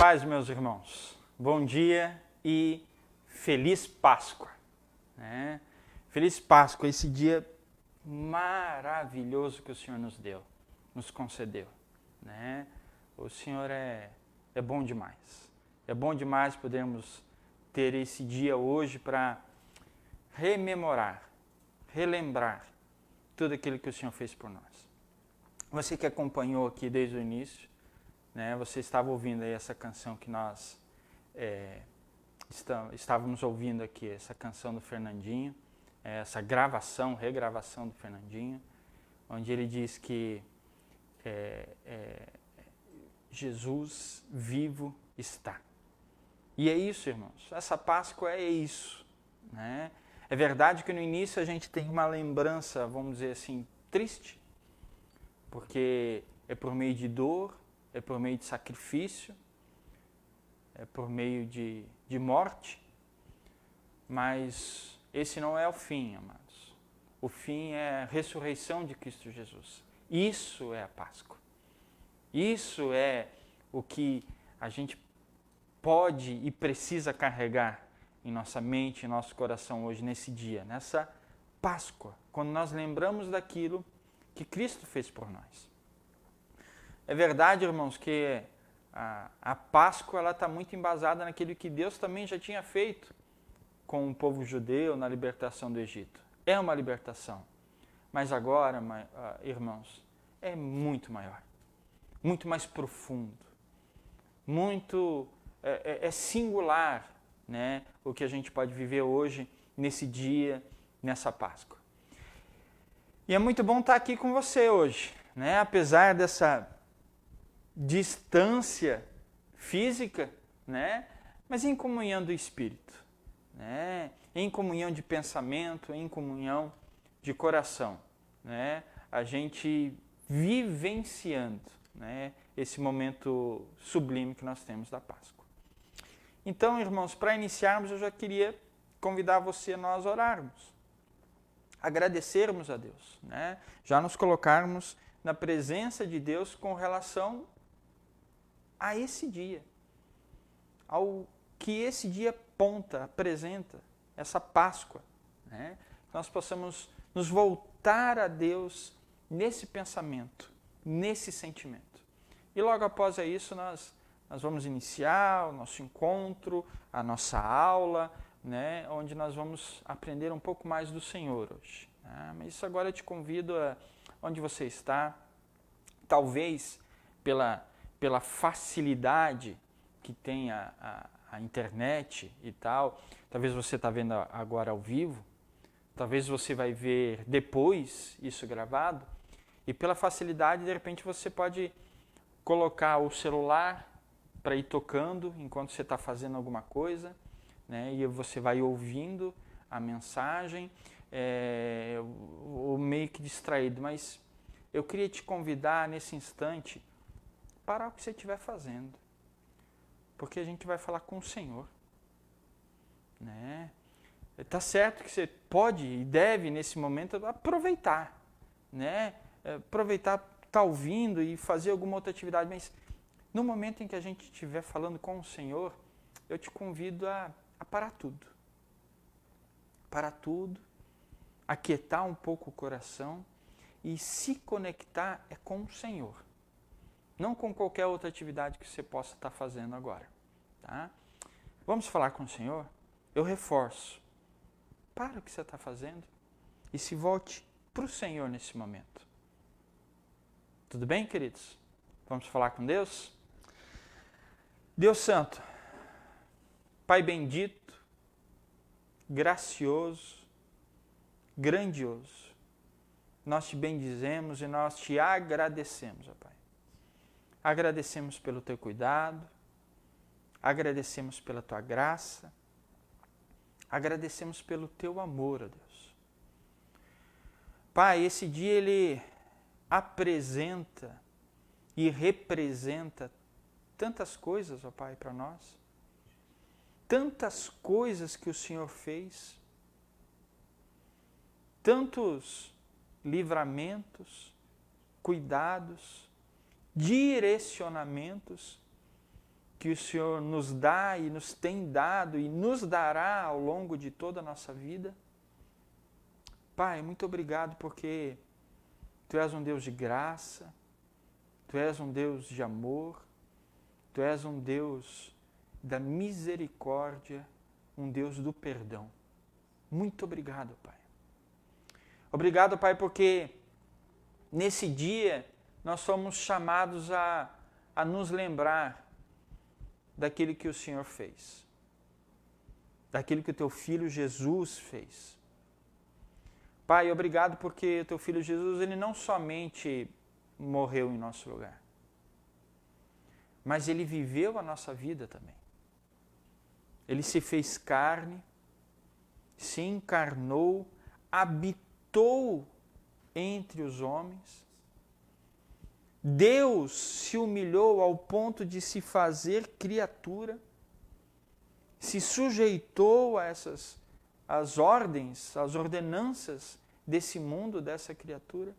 paz, meus irmãos. Bom dia e feliz Páscoa. Feliz Páscoa, esse dia maravilhoso que o Senhor nos deu, nos concedeu. O Senhor é bom demais. É bom demais podermos ter esse dia hoje para rememorar, relembrar tudo aquilo que o Senhor fez por nós. Você que acompanhou aqui desde o início, você estava ouvindo aí essa canção que nós estávamos ouvindo aqui, essa canção do Fernandinho, essa regravação do Fernandinho, onde ele diz que Jesus vivo está. E é isso, irmãos, essa Páscoa é isso. É verdade que no início a gente tem uma lembrança, vamos dizer assim, triste, porque é por meio de dor, é por meio de sacrifício, é por meio de morte, mas esse não é o fim, amados. O fim é a ressurreição de Cristo Jesus. Isso é a Páscoa. Isso é o que a gente pode e precisa carregar em nossa mente, em nosso coração hoje, nesse dia, nessa Páscoa, quando nós lembramos daquilo que Cristo fez por nós. É verdade, irmãos, que a Páscoa está muito embasada naquilo que Deus também já tinha feito com o povo judeu na libertação do Egito. É uma libertação, mas agora, irmãos, é muito maior, muito mais profundo, muito singular, o que a gente pode viver hoje, nesse dia, nessa Páscoa. E é muito bom estar aqui com você hoje, apesar dessa distância física, mas em comunhão do Espírito, em comunhão de pensamento, em comunhão de coração, a gente vivenciando, esse momento sublime que nós temos da Páscoa. Então, irmãos, para iniciarmos, eu já queria convidar você a nós orarmos, agradecermos a Deus, já nos colocarmos na presença de Deus com relação a esse dia, ao que esse dia apresenta, essa Páscoa, que nós possamos nos voltar a Deus nesse pensamento, nesse sentimento. E logo após isso nós vamos iniciar o nosso encontro, a nossa aula, onde nós vamos aprender um pouco mais do Senhor hoje. Mas isso agora eu te convido a onde você está, talvez pela facilidade que tem a internet e tal, talvez você está vendo agora ao vivo, talvez você vai ver depois isso gravado, e pela facilidade, de repente, você pode colocar o celular para ir tocando enquanto você está fazendo alguma coisa, e você vai ouvindo a mensagem, ou meio que distraído, mas eu queria te convidar nesse instante parar o que você estiver fazendo, porque a gente vai falar com o Senhor. Tá certo que você pode e deve, nesse momento, aproveitar, aproveitar estar ouvindo e fazer alguma outra atividade, mas no momento em que a gente estiver falando com o Senhor, eu te convido a parar tudo. Parar tudo, aquietar um pouco o coração e se conectar com o Senhor. Não com qualquer outra atividade que você possa estar fazendo agora. Tá? Vamos falar com o Senhor? Eu reforço. Para o que você está fazendo e se volte para o Senhor nesse momento. Tudo bem, queridos? Vamos falar com Deus? Deus Santo, Pai bendito, gracioso, grandioso, nós te bendizemos e nós te agradecemos, ó Pai. Agradecemos pelo teu cuidado, agradecemos pela tua graça, agradecemos pelo teu amor, ó Deus. Pai, esse dia ele apresenta e representa tantas coisas, ó Pai, para nós. Tantas coisas que o Senhor fez. Tantos livramentos, cuidados, direcionamentos que o Senhor nos dá e nos tem dado e nos dará ao longo de toda a nossa vida. Pai, muito obrigado porque Tu és um Deus de graça, Tu és um Deus de amor, Tu és um Deus da misericórdia, um Deus do perdão. Muito obrigado, Pai. Obrigado, Pai, porque nesse dia nós somos chamados a nos lembrar daquilo que o Senhor fez, daquilo que o Teu Filho Jesus fez. Pai, obrigado porque o Teu Filho Jesus, Ele não somente morreu em nosso lugar, mas Ele viveu a nossa vida também. Ele se fez carne, se encarnou, habitou entre os homens. Deus se humilhou ao ponto de se fazer criatura, se sujeitou a as ordens, as ordenanças desse mundo, dessa criatura.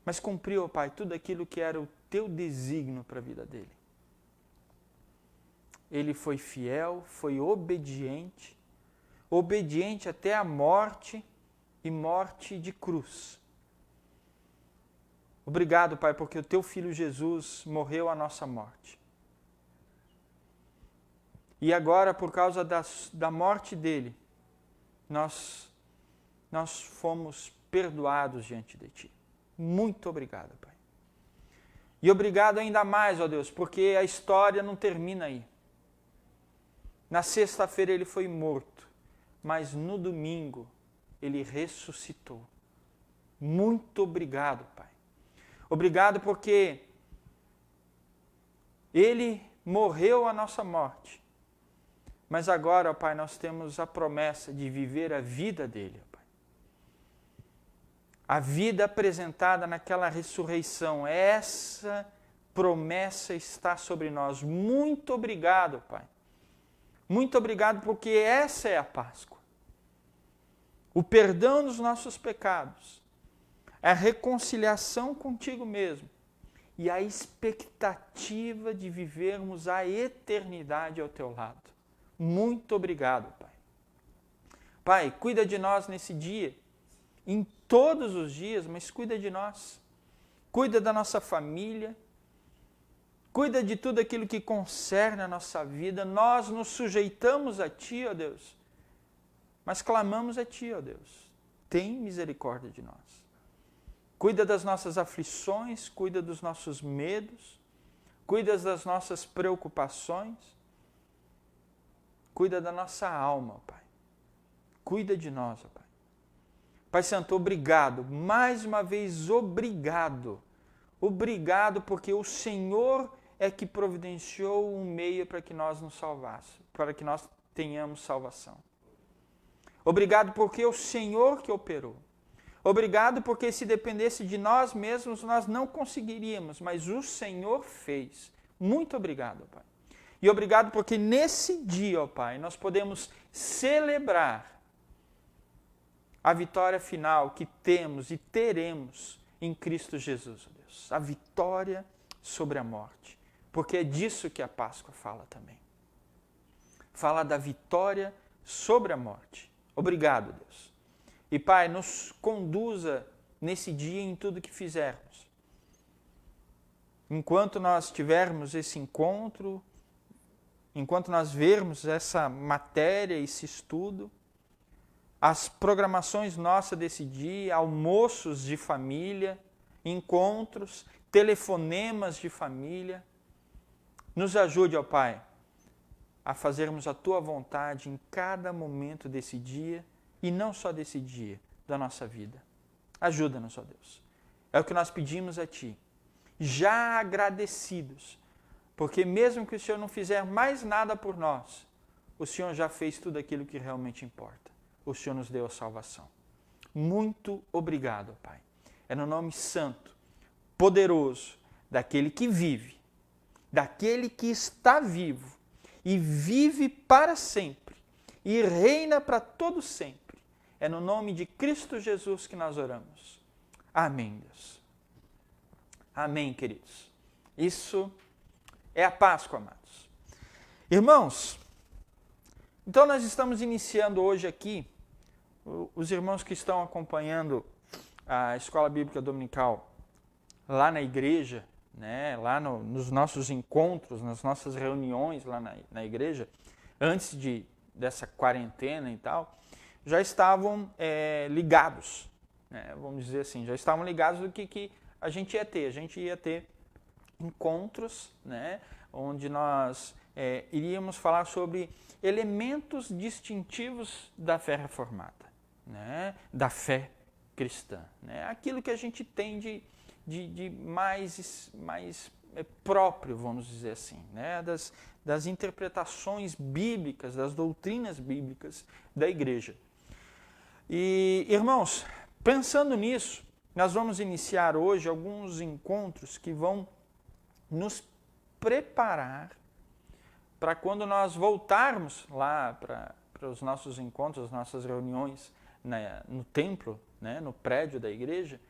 Mas cumpriu, Pai, tudo aquilo que era o Teu desígnio para a vida dele. Ele foi fiel, foi obediente, obediente até a morte e morte de cruz. Obrigado, Pai, porque o Teu Filho Jesus morreu a nossa morte. E agora, por causa da morte dele, nós fomos perdoados diante de Ti. Muito obrigado, Pai. E obrigado ainda mais, ó Deus, porque a história não termina aí. Na sexta-feira ele foi morto, mas no domingo ele ressuscitou. Muito obrigado, Pai. Obrigado porque ele morreu a nossa morte. Mas agora, ó Pai, nós temos a promessa de viver a vida dele, ó Pai. A vida apresentada naquela ressurreição, essa promessa está sobre nós. Muito obrigado, Pai. Muito obrigado porque essa é a Páscoa. O perdão dos nossos pecados, a reconciliação contigo mesmo e a expectativa de vivermos a eternidade ao Teu lado. Muito obrigado, Pai. Pai, cuida de nós nesse dia, em todos os dias, mas cuida de nós. Cuida da nossa família, cuida de tudo aquilo que concerne a nossa vida. Nós nos sujeitamos a Ti, ó Deus, mas clamamos a Ti, ó Deus. Tem misericórdia de nós. Cuida das nossas aflições, cuida dos nossos medos, cuida das nossas preocupações. Cuida da nossa alma, Pai. Cuida de nós, ó Pai. Pai Santo, obrigado. Mais uma vez, obrigado. Obrigado porque o Senhor é que providenciou um meio para que nós nos salvássemos, para que nós tenhamos salvação. Obrigado porque é o Senhor que operou. Obrigado porque se dependesse de nós mesmos, nós não conseguiríamos, mas o Senhor fez. Muito obrigado, Pai. E obrigado porque nesse dia, ó Pai, nós podemos celebrar a vitória final que temos e teremos em Cristo Jesus, ó Deus. A vitória sobre a morte. Porque é disso que a Páscoa fala também. Fala da vitória sobre a morte. Obrigado, Deus. E Pai, nos conduza nesse dia em tudo que fizermos. Enquanto nós tivermos esse encontro, enquanto nós vermos essa matéria, esse estudo, as programações nossas desse dia, almoços de família, encontros, telefonemas de família, nos ajude, ó Pai, a fazermos a Tua vontade em cada momento desse dia e não só desse dia, da nossa vida. Ajuda-nos, ó Deus. É o que nós pedimos a Ti, já agradecidos, porque mesmo que o Senhor não fizer mais nada por nós, o Senhor já fez tudo aquilo que realmente importa. O Senhor nos deu a salvação. Muito obrigado, Pai. É no nome santo, poderoso, daquele que vive, daquele que está vivo e vive para sempre e reina para todo sempre. É no nome de Cristo Jesus que nós oramos. Amém, Deus. Amém, queridos. Isso É a Páscoa, amados. Irmãos, então nós estamos iniciando hoje aqui, os irmãos que estão acompanhando a Escola Bíblica Dominical lá na igreja, né, lá nos nossos encontros, nas nossas reuniões lá na igreja, antes dessa quarentena e tal, já estavam ligados, né, vamos dizer assim, já estavam ligados do que a gente ia ter. A gente ia ter encontros, né, onde nós iríamos falar sobre elementos distintivos da fé reformada, né, da fé cristã, né, aquilo que a gente tem de mais próprio, vamos dizer assim, né, das interpretações bíblicas, das doutrinas bíblicas da igreja. E, irmãos, pensando nisso, nós vamos iniciar hoje alguns encontros que vão nos preparar para quando nós voltarmos lá para os nossos encontros, as nossas reuniões no templo, né, no prédio da igreja,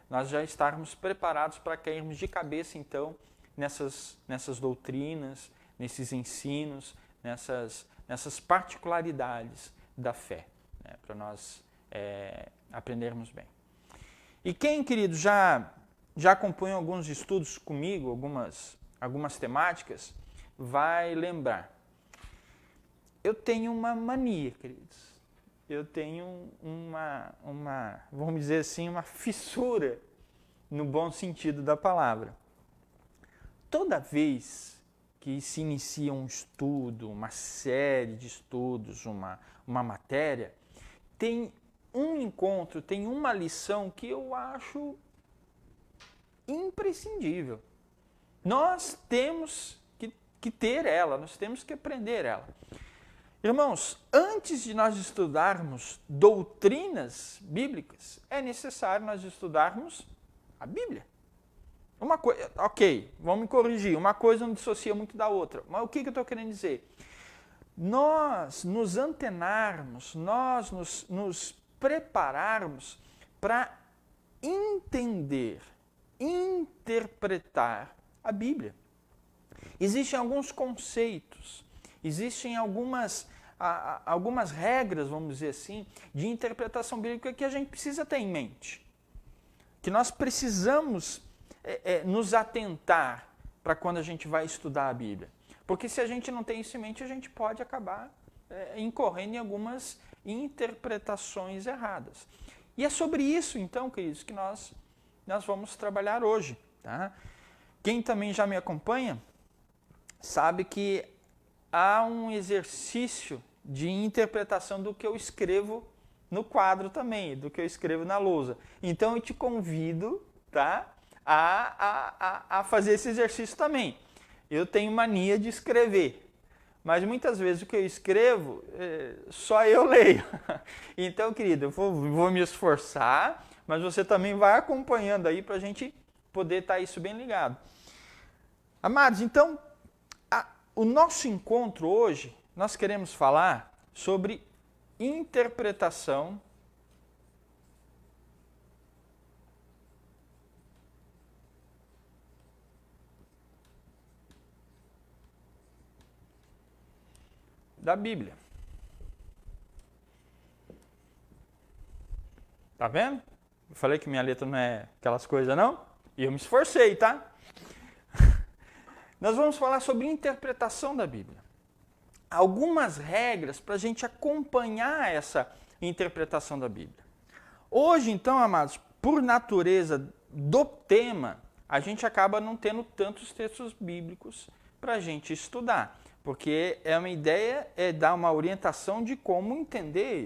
nós já estarmos preparados para cairmos de cabeça, então, nessas doutrinas, nesses ensinos, nessas particularidades da fé, né, para nós aprendermos bem. E quem, querido, já acompanhou alguns estudos comigo, algumas temáticas, vai lembrar. Eu tenho uma mania, queridos. Eu tenho vamos dizer assim, uma fissura, no bom sentido da palavra. Toda vez que se inicia um estudo, uma série de estudos, uma matéria, tem um encontro, tem uma lição que eu acho imprescindível. Nós temos que ter ela, nós temos que aprender ela. Irmãos, antes de nós estudarmos doutrinas bíblicas, é necessário nós estudarmos a Bíblia. Uma coisa, ok, vamos me corrigir, uma coisa não dissocia muito da outra, mas o que eu estou querendo dizer? Nós nos antenarmos, nós nos prepararmos para entender, interpretar a Bíblia. Existem alguns conceitos, existem algumas regras, vamos dizer assim, de interpretação bíblica que a gente precisa ter em mente. Que nós precisamos nos atentar para quando a gente vai estudar a Bíblia. Porque se a gente não tem isso em mente, a gente pode acabar incorrendo em algumas interpretações erradas. E é sobre isso, então, queridos, que nós vamos trabalhar hoje. Tá? Quem também já me acompanha sabe que há um exercício de interpretação do que eu escrevo no quadro também, do que eu escrevo na lousa. Então eu te convido, tá, a fazer esse exercício também. Eu tenho mania de escrever, mas muitas vezes o que eu escrevo, só eu leio. Então, querido, eu vou me esforçar, mas você também vai acompanhando aí para a gente poder estar isso bem ligado. Amados, então, o nosso encontro hoje, nós queremos falar sobre interpretação da Bíblia. Tá vendo? Eu falei que minha letra não é aquelas coisas, não? E eu me esforcei, tá? Nós vamos falar sobre interpretação da Bíblia. Algumas regras para a gente acompanhar essa interpretação da Bíblia. Hoje, então, amados, por natureza do tema, a gente acaba não tendo tantos textos bíblicos para a gente estudar, porque uma ideia é dar uma orientação de como entender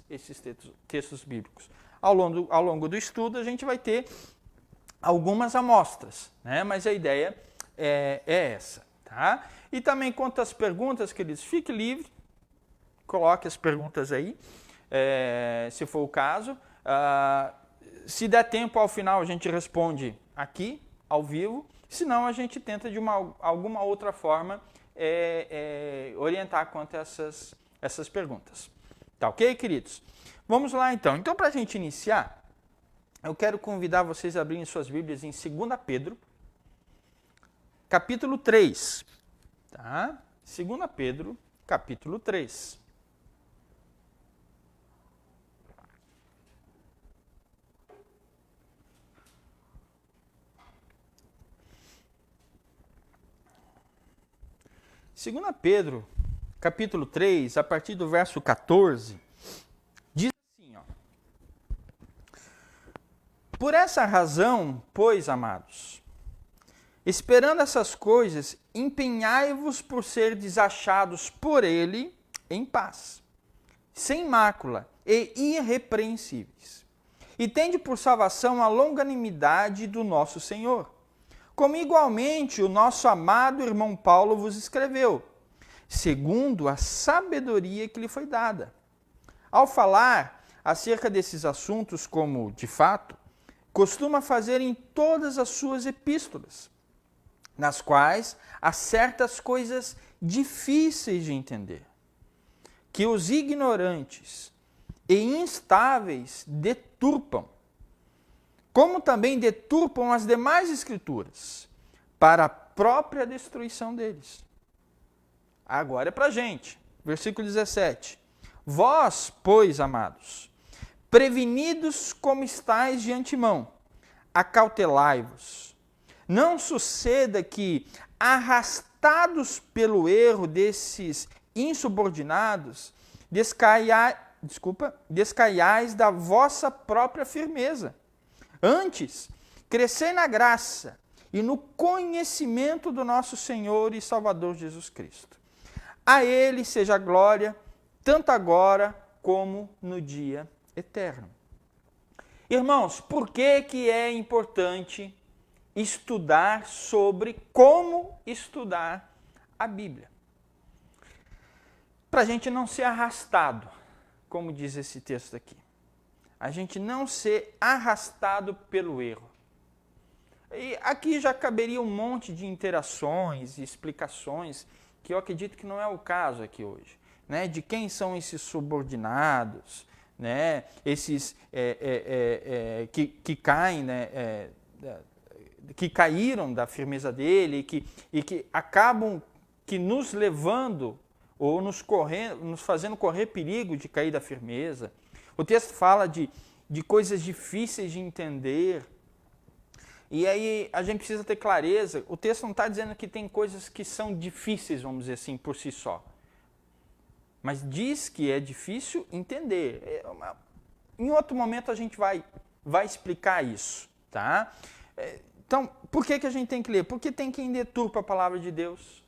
esses textos bíblicos. Ao longo do estudo, a gente vai ter algumas amostras, né? Mas a ideia é essa, tá? E também quanto às perguntas, queridos, fique livre, coloque as perguntas aí, se for o caso. Se der tempo, ao final a gente responde aqui, ao vivo, senão a gente tenta de alguma outra forma orientar quanto a essas perguntas. Tá ok, queridos? Vamos lá então. Então, para a gente iniciar, eu quero convidar vocês a abrirem suas Bíblias em 2 Pedro, capítulo 3. Tá? 2 Pedro, capítulo 3. Segunda Pedro, capítulo 3, a partir do verso 14, diz assim, ó: Por essa razão, pois, amados, esperando essas coisas, empenhai-vos por ser desachados por ele em paz, sem mácula e irrepreensíveis. E tende por salvação a longanimidade do nosso Senhor, como igualmente o nosso amado irmão Paulo vos escreveu, segundo a sabedoria que lhe foi dada. Ao falar acerca desses assuntos, como, de fato, costuma fazer em todas as suas epístolas, nas quais há certas coisas difíceis de entender, que os ignorantes e instáveis deturpam, como também deturpam as demais escrituras, para a própria destruição deles. Agora é para a gente. Versículo 17. Vós, pois, amados, prevenidos como estáis de antemão, acautelai-vos. Não suceda que, arrastados pelo erro desses insubordinados, descaiais da vossa própria firmeza. Antes, crescei na graça e no conhecimento do nosso Senhor e Salvador Jesus Cristo. A Ele seja a glória, tanto agora como no dia eterno. Irmãos, por que é importante estudar sobre como estudar a Bíblia? Para a gente não ser arrastado, como diz esse texto aqui. A gente não ser arrastado pelo erro. E aqui já caberia um monte de interações e explicações, que eu acredito que não é o caso aqui hoje. Né? De quem são esses subordinados, né? Esses que caem, né? Que caíram da firmeza dele e que acabam nos levando ou nos fazendo correr perigo de cair da firmeza. O texto fala de coisas difíceis de entender. E aí a gente precisa ter clareza. O texto não está dizendo que tem coisas que são difíceis, vamos dizer assim, por si só. Mas diz que é difícil entender. Em outro momento a gente vai explicar isso. Tá? Então, por que a gente tem que ler? Porque tem quem deturpa a palavra de Deus.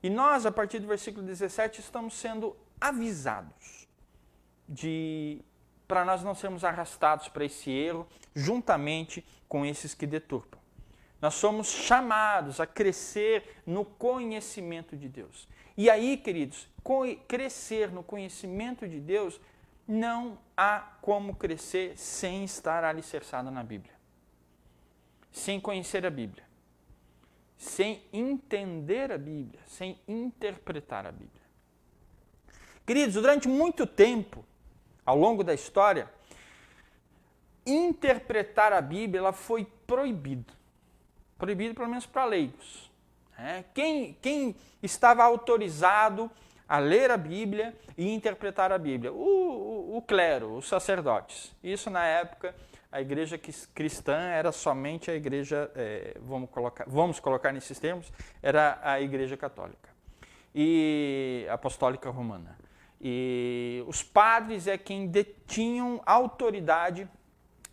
E nós, a partir do versículo 17, estamos sendo avisados para nós não sermos arrastados para esse erro, juntamente com esses que deturpam. Nós somos chamados a crescer no conhecimento de Deus. E aí, queridos, crescer no conhecimento de Deus, não há como crescer sem estar alicerçado na Bíblia. Sem conhecer a Bíblia. Sem entender a Bíblia. Sem interpretar a Bíblia. Queridos, durante muito tempo, ao longo da história, interpretar a Bíblia ela foi proibido. Proibido pelo menos para leigos. Quem estava autorizado a ler a Bíblia e interpretar a Bíblia? O clero, os sacerdotes. Isso na época, a igreja cristã era somente a igreja, vamos colocar nesses termos, era a igreja católica e apostólica romana. E os padres é quem detinham autoridade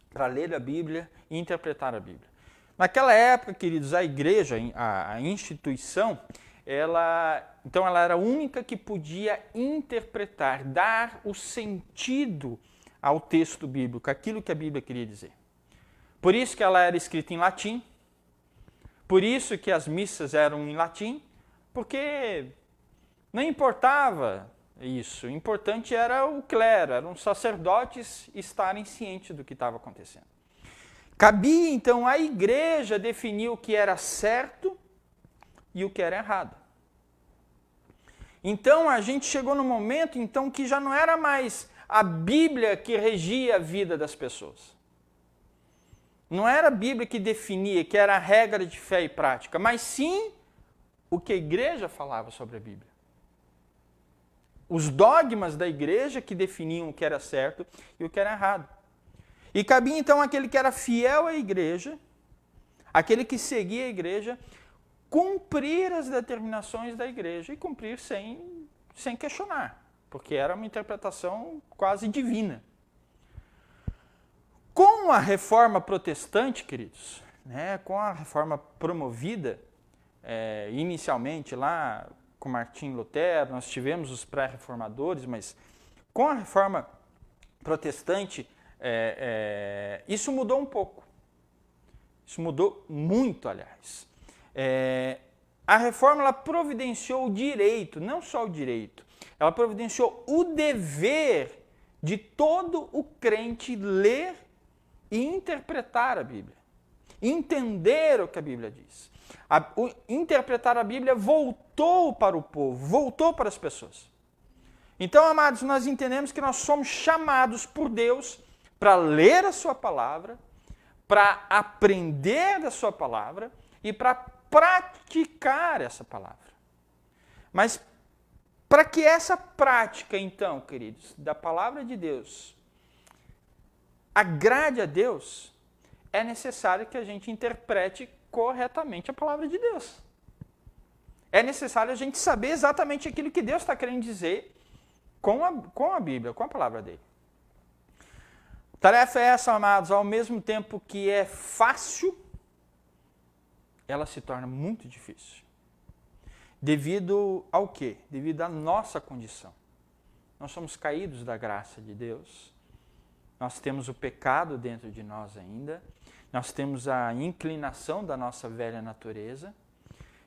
para ler a Bíblia e interpretar a Bíblia. Naquela época, queridos, a igreja, a instituição, ela era a única que podia interpretar, dar o sentido ao texto bíblico, aquilo que a Bíblia queria dizer. Por isso que ela era escrita em latim, por isso que as missas eram em latim, porque não importava isso, o importante era o clero, eram os sacerdotes estarem cientes do que estava acontecendo. Cabia então à igreja definir o que era certo e o que era errado. Então a gente chegou no momento então que já não era mais a Bíblia que regia a vida das pessoas. Não era a Bíblia que definia, que era a regra de fé e prática, mas sim o que a igreja falava sobre a Bíblia. Os dogmas da igreja que definiam o que era certo e o que era errado. E cabia então aquele que era fiel à igreja, aquele que seguia a igreja, cumprir as determinações da igreja e cumprir sem questionar, porque era uma interpretação quase divina. Com a reforma protestante, queridos, com a reforma promovida inicialmente lá com Martim Lutero, nós tivemos os pré-reformadores, mas com a reforma protestante, isso mudou um pouco. Isso mudou muito, aliás. A reforma ela providenciou o direito, não só o direito, ela providenciou o dever de todo o crente ler e interpretar a Bíblia. Entender o que a Bíblia diz. Interpretar a Bíblia voltou para o povo, voltou para as pessoas. Então, amados, nós entendemos que nós somos chamados por Deus para ler a sua palavra, para aprender da sua palavra e para praticar essa palavra. Mas para que essa prática, então, queridos, da palavra de Deus agrade a Deus, é necessário que a gente interprete corretamente a palavra de Deus. É necessário a gente saber exatamente aquilo que Deus está querendo dizer com a Bíblia, com a palavra dele. Tarefa é essa, amados, ao mesmo tempo que é fácil, ela se torna muito difícil. Devido ao quê? Devido à nossa condição. Nós somos caídos da graça de Deus. Nós temos o pecado dentro de nós ainda. Nós temos a inclinação da nossa velha natureza.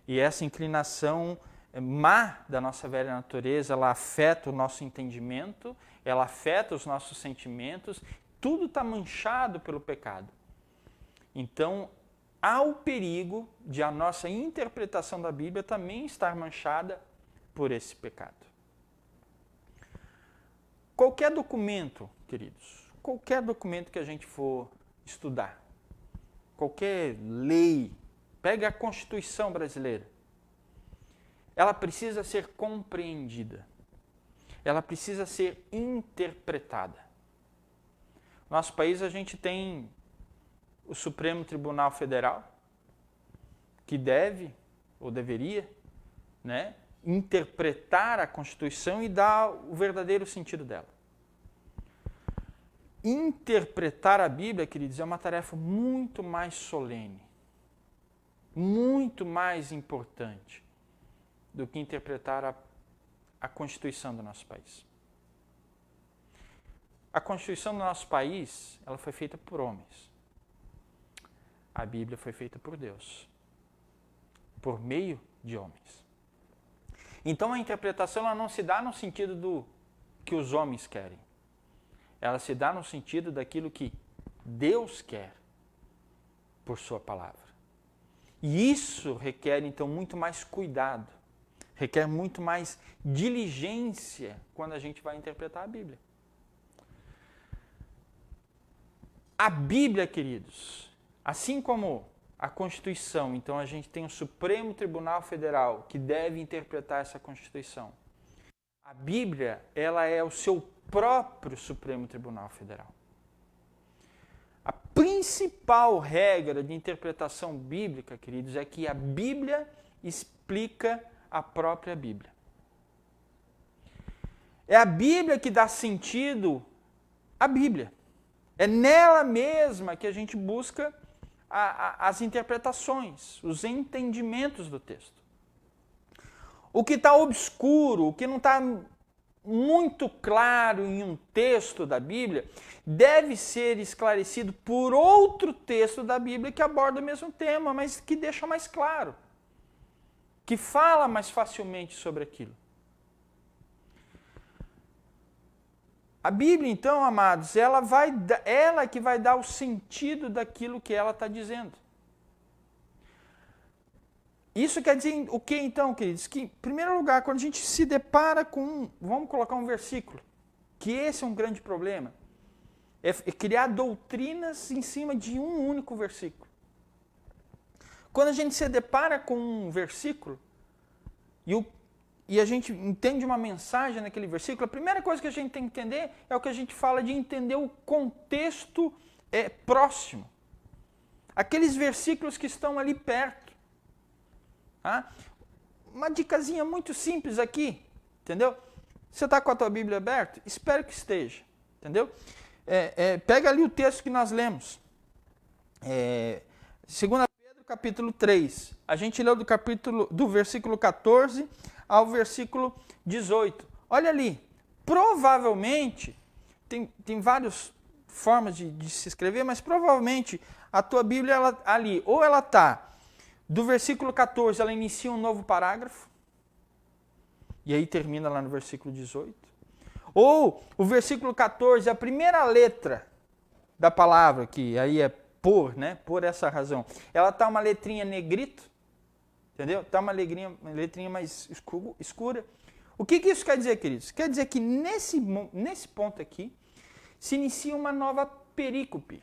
E essa inclinação má da nossa velha natureza, ela afeta o nosso entendimento, ela afeta os nossos sentimentos. Tudo está manchado pelo pecado. Então, há o perigo de a nossa interpretação da Bíblia também estar manchada por esse pecado. Qualquer documento, queridos, qualquer documento que a gente for estudar, qualquer lei, pega a Constituição brasileira, ela precisa ser compreendida, ela precisa ser interpretada. No nosso país a gente tem o Supremo Tribunal Federal, que deve, ou deveria, interpretar a Constituição e dar o verdadeiro sentido dela. Interpretar a Bíblia, queridos, é uma tarefa muito mais solene, muito mais importante do que interpretar a Constituição do nosso país. A Constituição do nosso país, ela foi feita por homens. A Bíblia foi feita por Deus, por meio de homens. Então a interpretação ela não se dá no sentido do que os homens querem. Ela se dá no sentido daquilo que Deus quer por sua palavra. E isso requer então muito mais cuidado, requer muito mais diligência quando a gente vai interpretar a Bíblia. A Bíblia, queridos, assim como a Constituição, então a gente tem o Supremo Tribunal Federal que deve interpretar essa Constituição. A Bíblia, ela é o seu próprio Supremo Tribunal Federal. A principal regra de interpretação bíblica, queridos, é que a Bíblia explica a própria Bíblia. É a Bíblia que dá sentido à Bíblia. É nela mesma que a gente busca as interpretações, os entendimentos do texto. O que está obscuro, o que não está muito claro em um texto da Bíblia, deve ser esclarecido por outro texto da Bíblia que aborda o mesmo tema, mas que deixa mais claro, que fala mais facilmente sobre aquilo. A Bíblia, então, amados, ela que vai dar o sentido daquilo que ela está dizendo. Isso quer dizer o que, então, queridos? Que, em primeiro lugar, quando a gente se depara com, vamos colocar um versículo, que esse é um grande problema, é criar doutrinas em cima de um único versículo. Quando a gente se depara com um versículo, e a gente entende uma mensagem naquele versículo, a primeira coisa que a gente tem que entender é o que a gente fala de entender o contexto próximo. Aqueles versículos que estão ali perto. Tá? Uma dicasinha muito simples aqui, entendeu? Você está com a tua Bíblia aberta? Espero que esteja, entendeu? Pega ali o texto que nós lemos. 2 Pedro, capítulo 3. A gente leu do versículo 14 ao versículo 18. Olha ali. Provavelmente, tem várias formas de se escrever, mas provavelmente a tua Bíblia ali, ou ela está do versículo 14, ela inicia um novo parágrafo, e aí termina lá no versículo 18. Ou o versículo 14, a primeira letra da palavra, que aí é por, né? Por essa razão. Ela está uma letrinha negrito, entendeu? Está uma letrinha mais escura. O que isso quer dizer, queridos? Quer dizer que nesse ponto aqui, se inicia uma nova perícope.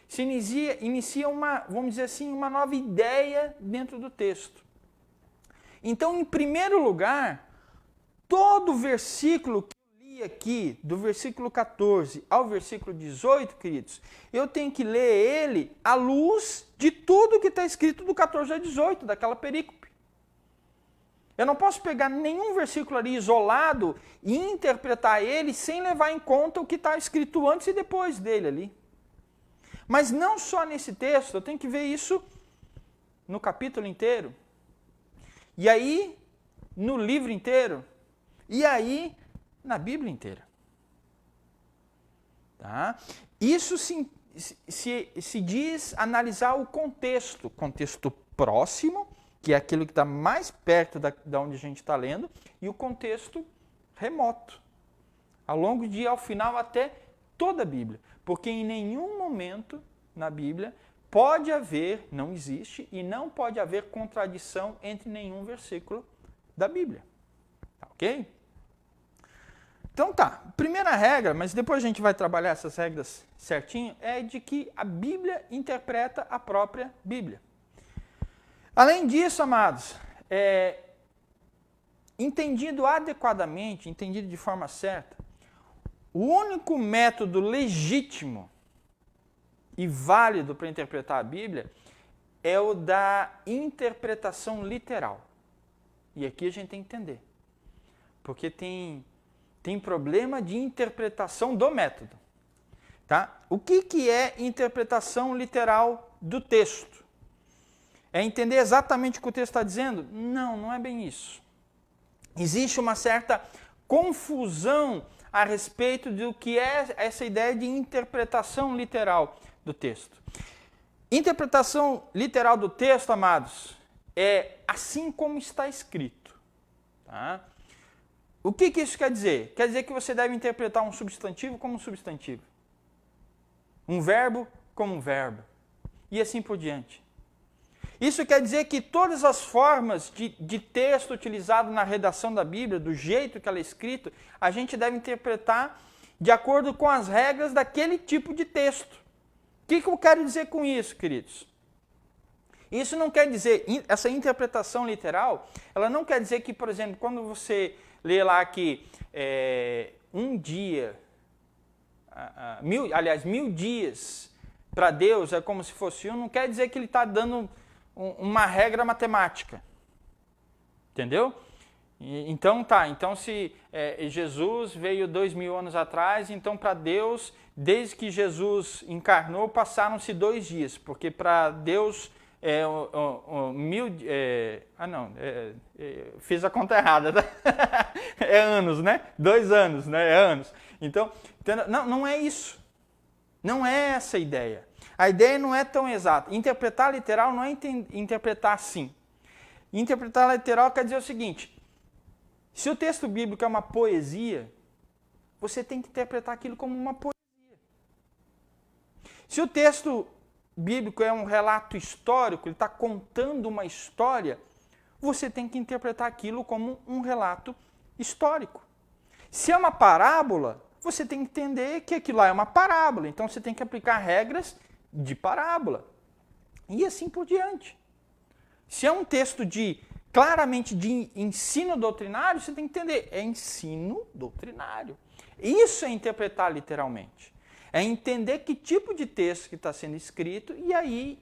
Se inicia uma, vamos dizer assim, uma nova ideia dentro do texto. Então, em primeiro lugar, todo versículo que eu li aqui, do versículo 14 ao versículo 18, queridos, eu tenho que ler ele à luz de tudo que está escrito do 14 ao 18, daquela perícope. Eu não posso pegar nenhum versículo ali isolado e interpretar ele sem levar em conta o que está escrito antes e depois dele ali. Mas não só nesse texto, eu tenho que ver isso no capítulo inteiro. E aí, no livro inteiro. E aí, na Bíblia inteira. Tá? Isso se diz analisar o contexto próximo, que é aquilo que está mais perto da onde a gente está lendo, e o contexto remoto, ao final até toda a Bíblia. Porque em nenhum momento na Bíblia pode haver, não existe, e não pode haver contradição entre nenhum versículo da Bíblia. Ok? Então tá, primeira regra, mas depois a gente vai trabalhar essas regras certinho, é de que a Bíblia interpreta a própria Bíblia. Além disso, amados, entendido adequadamente, entendido de forma certa, o único método legítimo e válido para interpretar a Bíblia é o da interpretação literal. E aqui a gente tem que entender. Porque tem problema de interpretação do método. Tá? O que é interpretação literal do texto? É entender exatamente o que o texto está dizendo? Não é bem isso. Existe uma certa confusão a respeito do que é essa ideia de interpretação literal do texto. Interpretação literal do texto, amados, é assim como está escrito. Tá? O que isso quer dizer? Quer dizer que você deve interpretar um substantivo como um substantivo. Um verbo como um verbo. E assim por diante. Isso quer dizer que todas as formas de texto utilizado na redação da Bíblia, do jeito que ela é escrita, a gente deve interpretar de acordo com as regras daquele tipo de texto. O que eu quero dizer com isso, queridos? Isso não quer dizer, essa interpretação literal, ela não quer dizer que, por exemplo, quando você lê lá que um dia, 1000 dias para Deus é como se fosse um, não quer dizer que ele está dando uma regra matemática. Entendeu? Então se Jesus veio 2000 anos atrás, então para Deus, desde que Jesus encarnou, passaram-se 2 dias, porque para Deus fiz a conta errada, tá? É anos, né? 2 anos, né? É anos. Então não é isso. Não é essa a ideia. A ideia não é tão exata. Interpretar literal não é interpretar assim. Interpretar literal quer dizer o seguinte: se o texto bíblico é uma poesia, você tem que interpretar aquilo como uma poesia. Se o texto bíblico é um relato histórico, ele está contando uma história, você tem que interpretar aquilo como um relato histórico. Se é uma parábola, você tem que entender que aquilo lá é uma parábola, então você tem que aplicar regras de parábola. E assim por diante. Se é um texto de claramente de ensino doutrinário, você tem que entender, é ensino doutrinário. Isso é interpretar literalmente. É entender que tipo de texto que está sendo escrito e aí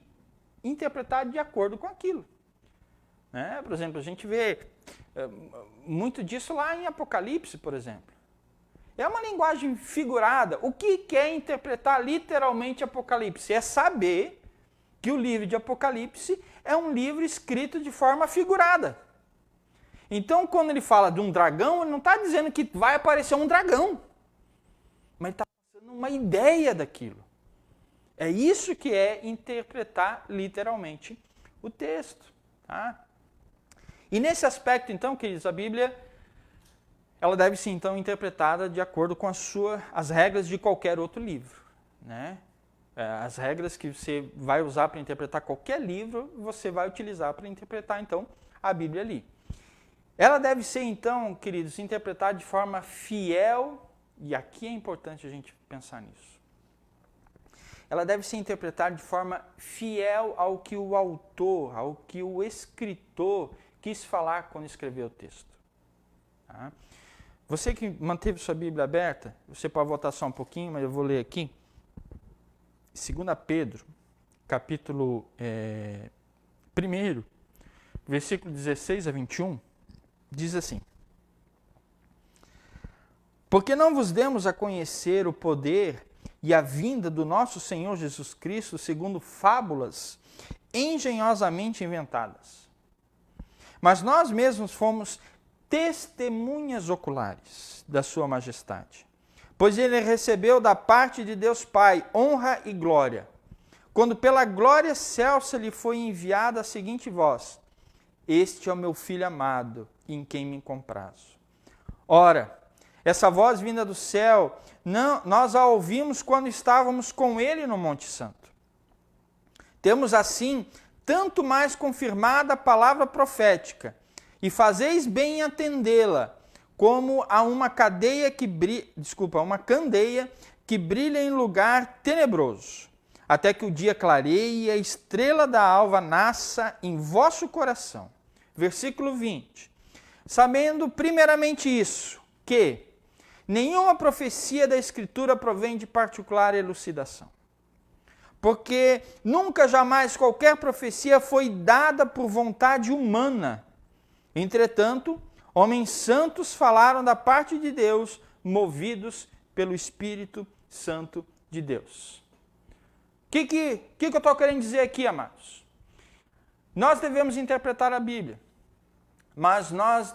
interpretar de acordo com aquilo. Né? Por exemplo, a gente vê muito disso lá em Apocalipse, por exemplo. É uma linguagem figurada. O que é interpretar literalmente Apocalipse? É saber que o livro de Apocalipse é um livro escrito de forma figurada. Então, quando ele fala de um dragão, ele não está dizendo que vai aparecer um dragão, mas ele está passando uma ideia daquilo. É isso que é interpretar literalmente o texto. Tá? E nesse aspecto, então, queridos, a Bíblia ela deve ser, então, interpretada de acordo com as regras de qualquer outro livro. Né? As regras que você vai usar para interpretar qualquer livro, você vai utilizar para interpretar, então, a Bíblia ali. Ela deve ser, então, queridos, interpretada de forma fiel, e aqui é importante a gente pensar nisso. Ela deve ser interpretada de forma fiel ao que o autor, ao que o escritor quis falar quando escreveu o texto. Tá? Você que manteve sua Bíblia aberta, você pode voltar só um pouquinho, mas eu vou ler aqui. 2 Pedro, capítulo 1, versículo 16 a 21, diz assim: Porque não vos demos a conhecer o poder e a vinda do nosso Senhor Jesus Cristo segundo fábulas engenhosamente inventadas. Mas nós mesmos fomos testemunhas oculares da sua majestade. Pois ele recebeu da parte de Deus Pai honra e glória, quando pela glória excelsa lhe foi enviada a seguinte voz: Este é o meu Filho amado, em quem me comprazo. Ora, essa voz vinda do céu, nós a ouvimos quando estávamos com ele no Monte Santo. Temos assim tanto mais confirmada a palavra profética, e fazeis bem em atendê-la, como a uma candeia que brilha em lugar tenebroso, até que o dia clareie e a estrela da alva nasça em vosso coração. Versículo 20. Sabendo primeiramente isso, que nenhuma profecia da Escritura provém de particular elucidação. Porque nunca jamais qualquer profecia foi dada por vontade humana. Entretanto, homens santos falaram da parte de Deus, movidos pelo Espírito Santo de Deus. O que eu estou querendo dizer aqui, amados? Nós devemos interpretar a Bíblia, mas nós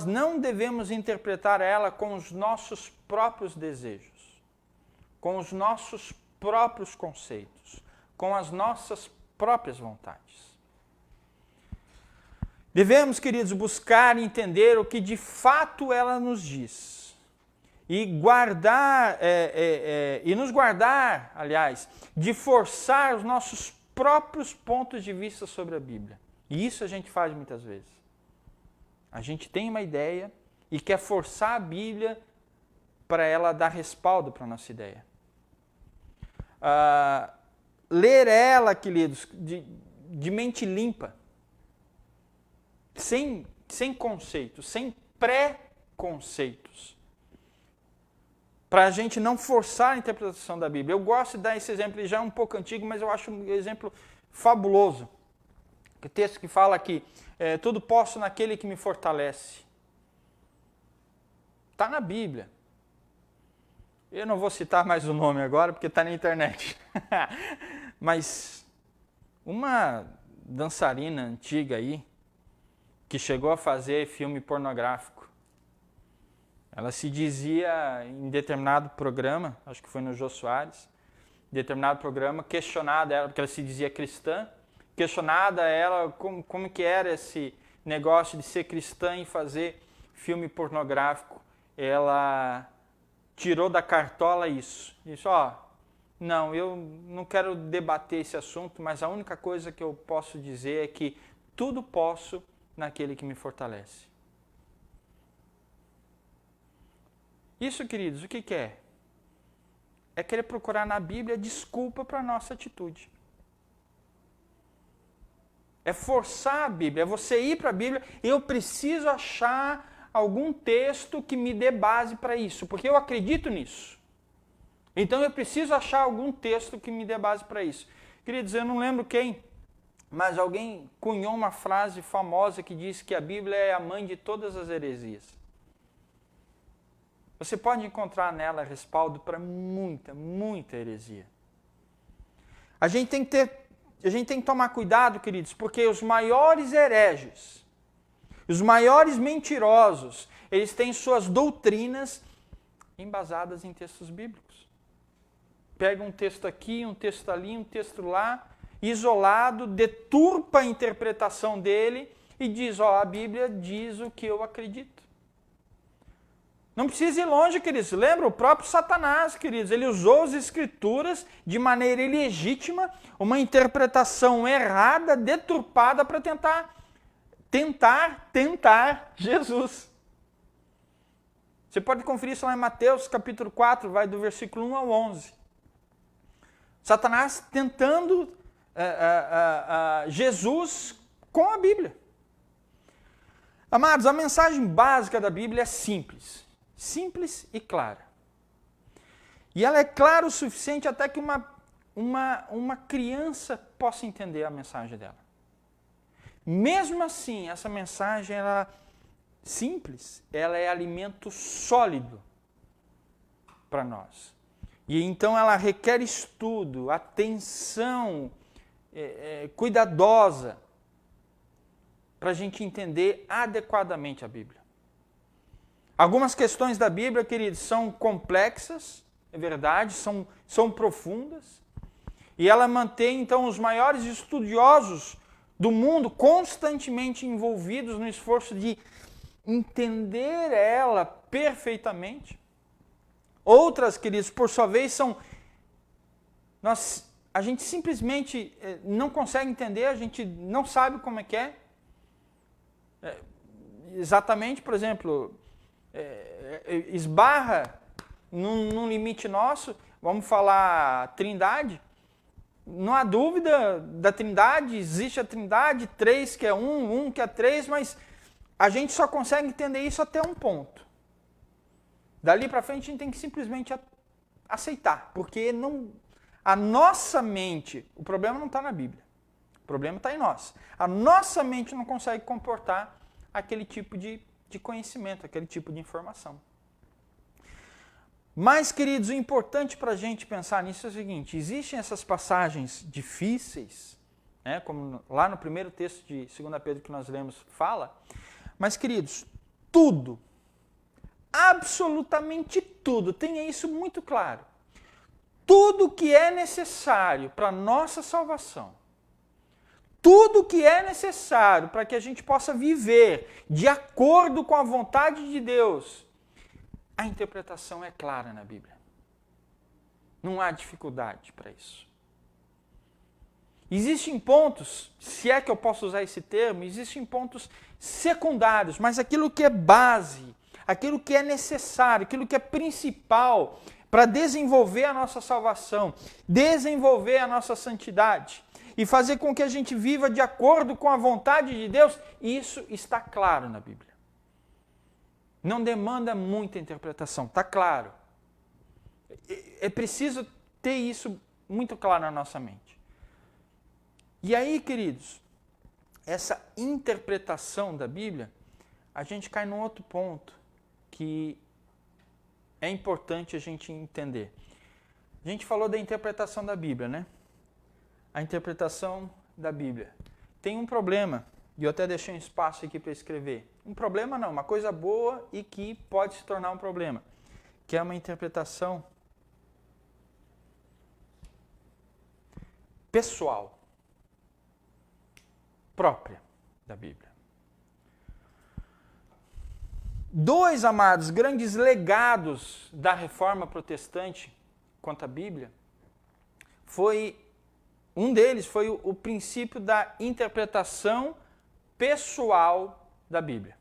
não devemos interpretar ela com os nossos próprios desejos, com os nossos próprios conceitos, com as nossas próprias vontades. Devemos, queridos, buscar entender o que de fato ela nos diz e nos guardar, aliás, de forçar os nossos próprios pontos de vista sobre a Bíblia. E isso a gente faz muitas vezes. A gente tem uma ideia e quer forçar a Bíblia para ela dar respaldo para a nossa ideia. Ler ela, queridos, de mente limpa, sem conceitos, sem pré-conceitos, para a gente não forçar a interpretação da Bíblia. Eu gosto de dar esse exemplo, ele já é um pouco antigo, mas eu acho um exemplo fabuloso. O texto que fala que tudo posso naquele que me fortalece. Está na Bíblia. Eu não vou citar mais o nome agora, porque está na internet. Mas uma dançarina antiga aí, que chegou a fazer filme pornográfico, ela se dizia em determinado programa, acho que foi no Jô Soares, em determinado programa, questionada ela, porque ela se dizia cristã, questionada ela como que era esse negócio de ser cristã e fazer filme pornográfico. Ela tirou da cartola isso. Disse, não, eu não quero debater esse assunto, mas a única coisa que eu posso dizer é que tudo posso naquele que me fortalece. Isso, queridos, o que é? É querer procurar na Bíblia desculpa para a nossa atitude. É forçar a Bíblia, é você ir para a Bíblia. Eu preciso achar algum texto que me dê base para isso, porque eu acredito nisso. Então eu preciso achar algum texto que me dê base para isso. Queridos, eu não lembro quem, mas alguém cunhou uma frase famosa que diz que a Bíblia é a mãe de todas as heresias. Você pode encontrar nela respaldo para muita, muita heresia. A gente tem que tomar cuidado, queridos, porque os maiores hereges, os maiores mentirosos, eles têm suas doutrinas embasadas em textos bíblicos. Pega um texto aqui, um texto ali, um texto lá, isolado, deturpa a interpretação dele e diz, a Bíblia diz o que eu acredito. Não precisa ir longe, queridos. Lembra o próprio Satanás, queridos? Ele usou as Escrituras de maneira ilegítima, uma interpretação errada, deturpada para tentar Jesus. Você pode conferir isso lá em Mateus, capítulo 4, vai do versículo 1 ao 11. Satanás tentando Jesus com a Bíblia. Amados, a mensagem básica da Bíblia é simples. Simples e clara. E ela é clara o suficiente até que uma criança possa entender a mensagem dela. Mesmo assim, essa mensagem ela simples, ela é alimento sólido para nós. E então ela requer estudo, atenção cuidadosa para a gente entender adequadamente a Bíblia. Algumas questões da Bíblia, queridos, são complexas, é verdade, são profundas, e ela mantém, então, os maiores estudiosos do mundo constantemente envolvidos no esforço de entender ela perfeitamente. Outras, queridos, por sua vez, a gente simplesmente não consegue entender, a gente não sabe como é que é. Exatamente, por exemplo, esbarra num limite nosso, vamos falar Trindade, não há dúvida da Trindade, existe a Trindade, 3 que é 1 que é 3, mas a gente só consegue entender isso até um ponto. Dali para frente a gente tem que simplesmente aceitar, porque a nossa mente, o problema não está na Bíblia, o problema está em nós. A nossa mente não consegue comportar aquele tipo de conhecimento, aquele tipo de informação. Mas, queridos, o importante para a gente pensar nisso é o seguinte, existem essas passagens difíceis, né, como lá no primeiro texto de 2 Pedro que nós lemos fala, mas, queridos, tudo, absolutamente tudo, tenha isso muito claro, tudo que é necessário para a nossa salvação, tudo que é necessário para que a gente possa viver de acordo com a vontade de Deus, a interpretação é clara na Bíblia. Não há dificuldade para isso. Existem pontos, se é que eu posso usar esse termo, existem pontos secundários, mas aquilo que é base, aquilo que é necessário, aquilo que é principal para desenvolver a nossa salvação, desenvolver a nossa santidade, e fazer com que a gente viva de acordo com a vontade de Deus, isso está claro na Bíblia. Não demanda muita interpretação, está claro. É preciso ter isso muito claro na nossa mente. E aí, queridos, essa interpretação da Bíblia, a gente cai num outro ponto que é importante a gente entender. A gente falou da interpretação da Bíblia, né? A interpretação da Bíblia. Tem um problema, e eu até deixei um espaço aqui para escrever. Um problema não, uma coisa boa e que pode se tornar um problema, que é uma interpretação pessoal, própria da Bíblia. Dois, amados, grandes legados da Reforma Protestante quanto à Bíblia um deles foi o princípio da interpretação pessoal da Bíblia.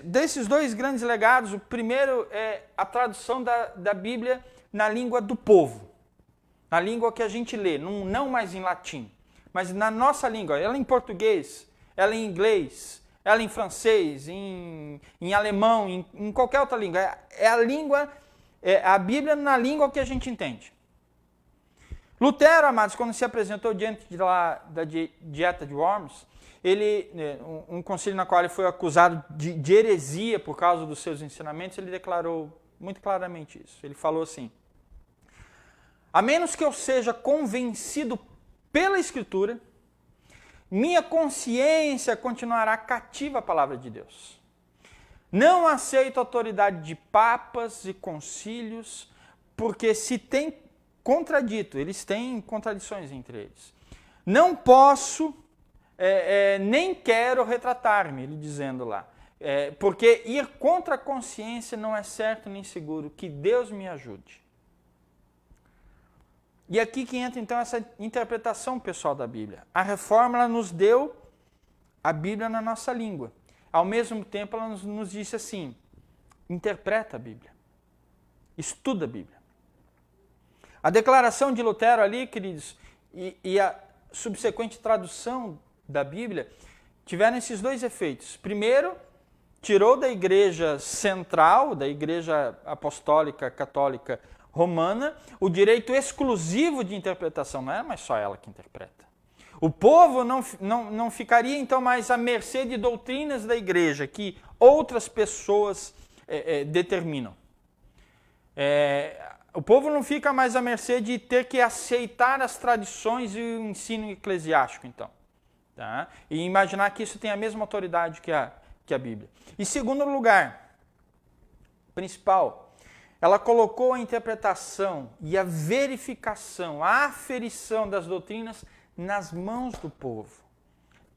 Desses dois grandes legados, o primeiro é a tradução da Bíblia na língua do povo, na língua que a gente lê, não mais em latim, mas na nossa língua, ela em português, ela em inglês, ela em francês, em alemão, em qualquer outra língua. É a língua, é a Bíblia na língua que a gente entende. Lutero, amados, quando se apresentou diante da dieta de Worms, um concílio na qual ele foi acusado de heresia por causa dos seus ensinamentos, ele declarou muito claramente isso. Ele falou assim: a menos que eu seja convencido pela Escritura, minha consciência continuará cativa à palavra de Deus. Não aceito a autoridade de papas e concílios, porque se tem contradito, eles têm contradições entre eles. Não posso, nem quero retratar-me, ele dizendo lá, porque ir contra a consciência não é certo nem seguro, que Deus me ajude. E aqui que entra então essa interpretação pessoal da Bíblia. A Reforma ela nos deu a Bíblia na nossa língua. Ao mesmo tempo ela nos disse assim: interpreta a Bíblia, estuda a Bíblia. A declaração de Lutero ali, queridos, e a subsequente tradução da Bíblia tiveram esses dois efeitos. Primeiro, tirou da igreja central, da igreja apostólica católica romana, o direito exclusivo de interpretação. Não era mais só ela que interpreta. O povo não ficaria então mais à mercê de doutrinas da igreja que outras pessoas determinam. O povo não fica mais à mercê de ter que aceitar as tradições e o ensino eclesiástico, então. Tá? E imaginar que isso tem a mesma autoridade que a Bíblia. E segundo lugar, principal, ela colocou a interpretação e a verificação, a aferição das doutrinas nas mãos do povo.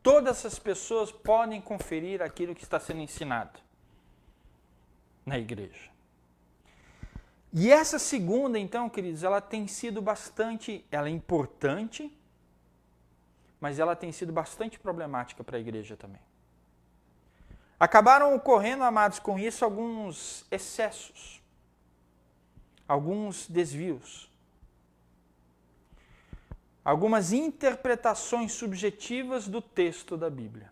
Todas as pessoas podem conferir aquilo que está sendo ensinado na igreja. E essa segunda, então, queridos, ela tem sido ela é importante, mas ela tem sido bastante problemática para a igreja também. Acabaram ocorrendo, amados, com isso alguns excessos, alguns desvios, algumas interpretações subjetivas do texto da Bíblia.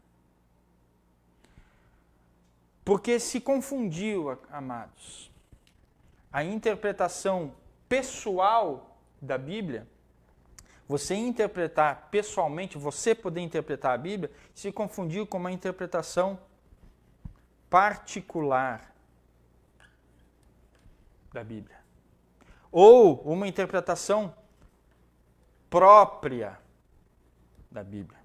Porque se confundiu, amados, a interpretação pessoal da Bíblia, você interpretar pessoalmente, você poder interpretar a Bíblia, se confundiu com uma interpretação particular da Bíblia. Ou uma interpretação própria da Bíblia.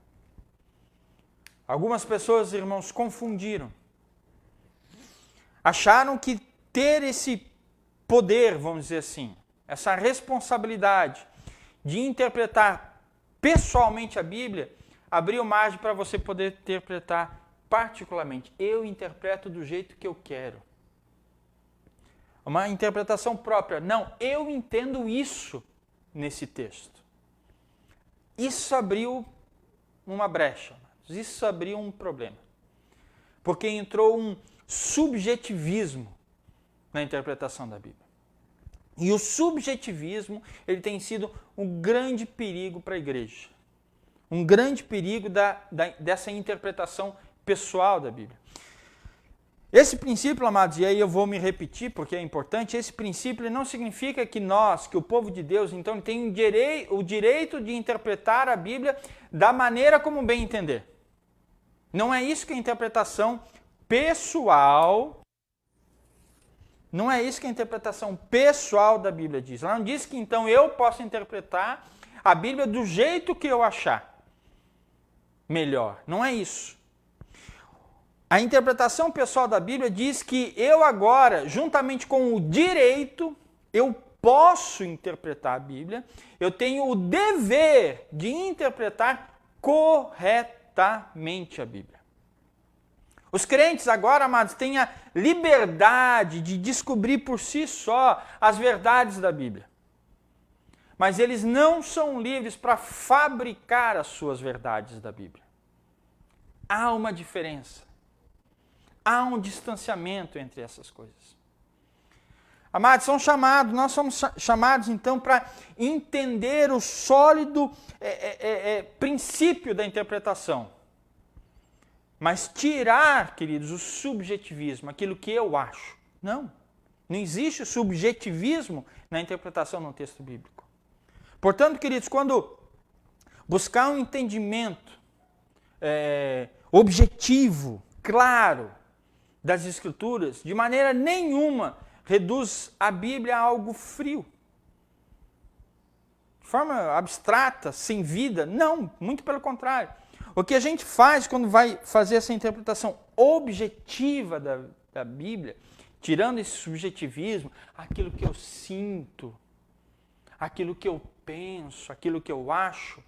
Algumas pessoas, irmãos, confundiram. Acharam que ter esse poder, vamos dizer assim, essa responsabilidade de interpretar pessoalmente a Bíblia, abriu margem para você poder interpretar particularmente. Eu interpreto do jeito que eu quero. Uma interpretação própria. Não, eu entendo isso nesse texto. Isso abriu uma brecha, isso abriu um problema. Porque entrou um subjetivismo na interpretação da Bíblia. E o subjetivismo, ele tem sido um grande perigo para a igreja. Um grande perigo dessa interpretação pessoal da Bíblia. Esse princípio, amados, e aí eu vou me repetir porque é importante, esse princípio não significa que que o povo de Deus, então, tem o direito de interpretar a Bíblia da maneira como bem entender. Não é isso que a interpretação pessoal, não é isso que a interpretação pessoal da Bíblia diz. Ela não diz que então eu posso interpretar a Bíblia do jeito que eu achar melhor. Não é isso. A interpretação pessoal da Bíblia diz que eu agora, juntamente com o direito, eu posso interpretar a Bíblia, eu tenho o dever de interpretar corretamente a Bíblia. Os crentes agora, amados, têm a liberdade de descobrir por si só as verdades da Bíblia. Mas eles não são livres para fabricar as suas verdades da Bíblia. Há uma diferença. Há um distanciamento entre essas coisas. Amados, nós somos chamados então para entender o sólido princípio da interpretação. Mas tirar, queridos, o subjetivismo, aquilo que eu acho. Não existe subjetivismo na interpretação de um texto bíblico. Portanto, queridos, quando buscar um entendimento objetivo, claro, das Escrituras, de maneira nenhuma reduz a Bíblia a algo frio. De forma abstrata, sem vida, não, muito pelo contrário. O que a gente faz quando vai fazer essa interpretação objetiva da Bíblia, tirando esse subjetivismo, aquilo que eu sinto, aquilo que eu penso, aquilo que eu acho,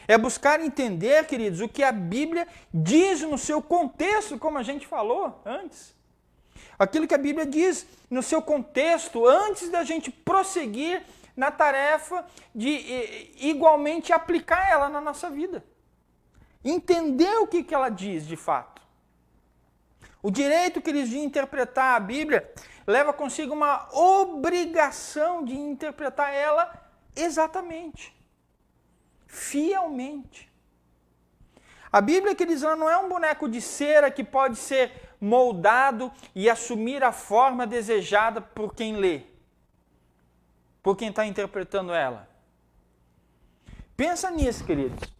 é buscar entender, queridos, o que a Bíblia diz no seu contexto, como a gente falou antes. Aquilo que a Bíblia diz no seu contexto, antes da gente prosseguir na tarefa de igualmente aplicar ela na nossa vida. Entender o que ela diz de fato. O direito, queridos, de interpretar a Bíblia leva consigo uma obrigação de interpretar ela exatamente, fielmente. A Bíblia, queridos, ela não é um boneco de cera que pode ser moldado e assumir a forma desejada por quem lê, por quem está interpretando ela. Pensa nisso, queridos.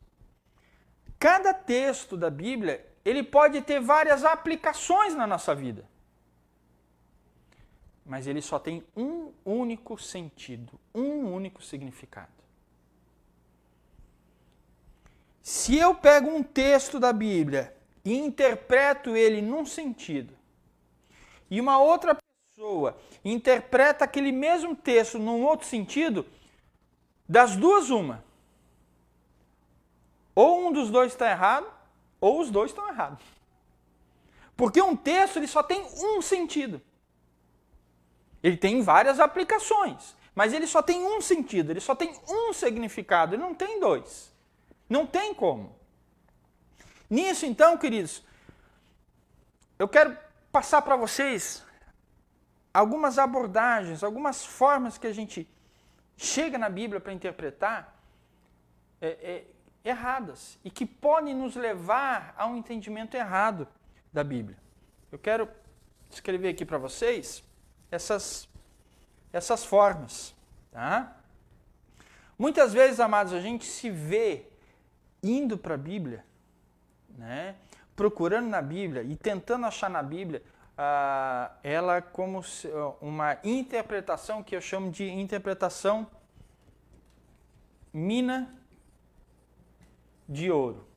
Cada texto da Bíblia, ele pode ter várias aplicações na nossa vida. Mas ele só tem um único sentido, um único significado. Se eu pego um texto da Bíblia e interpreto ele num sentido, e uma outra pessoa interpreta aquele mesmo texto num outro sentido, das duas uma. Ou um dos dois está errado, ou os dois estão errados. Porque um texto ele só tem um sentido. Ele tem várias aplicações, mas ele só tem um sentido, ele só tem um significado, ele não tem dois. Não tem como. Nisso, então, queridos, eu quero passar para vocês algumas abordagens, algumas formas que a gente chega na Bíblia para interpretar erradas e que podem nos levar a um entendimento errado da Bíblia. Eu quero escrever aqui para vocês essas formas. Tá? Muitas vezes, amados, a gente se vê indo para a Bíblia, né, procurando na Bíblia e tentando achar na Bíblia ela como uma interpretação que eu chamo de interpretação mina de ouro.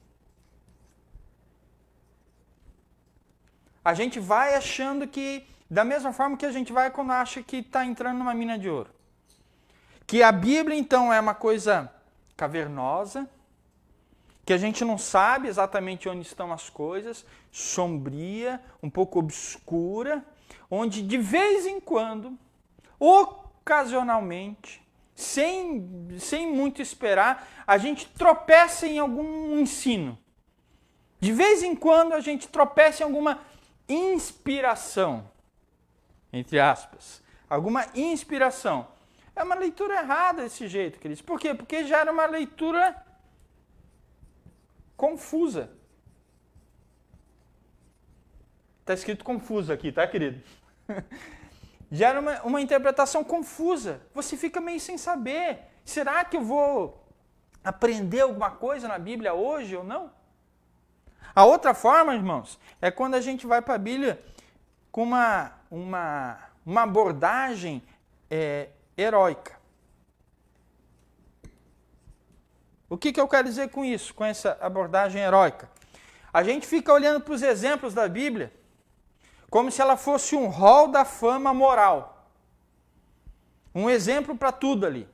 A gente vai achando que, da mesma forma que a gente vai quando acha que está entrando numa mina de ouro, que a Bíblia então é uma coisa cavernosa, que a gente não sabe exatamente onde estão as coisas, sombria, um pouco obscura, onde de vez em quando, ocasionalmente, sem muito esperar, a gente tropeça em algum ensino. De vez em quando a gente tropeça em alguma inspiração, entre aspas, alguma inspiração. É uma leitura errada desse jeito, queridos. Por quê? Porque já era uma leitura confusa. Está escrito confusa aqui, tá, querido? Já era uma interpretação confusa. Você fica meio sem saber. Será que eu vou aprender alguma coisa na Bíblia hoje ou não? A outra forma, irmãos, é quando a gente vai para a Bíblia com uma abordagem heróica. O que eu quero dizer com isso, com essa abordagem heróica? A gente fica olhando para os exemplos da Bíblia como se ela fosse um hall da fama moral. Um exemplo para tudo ali.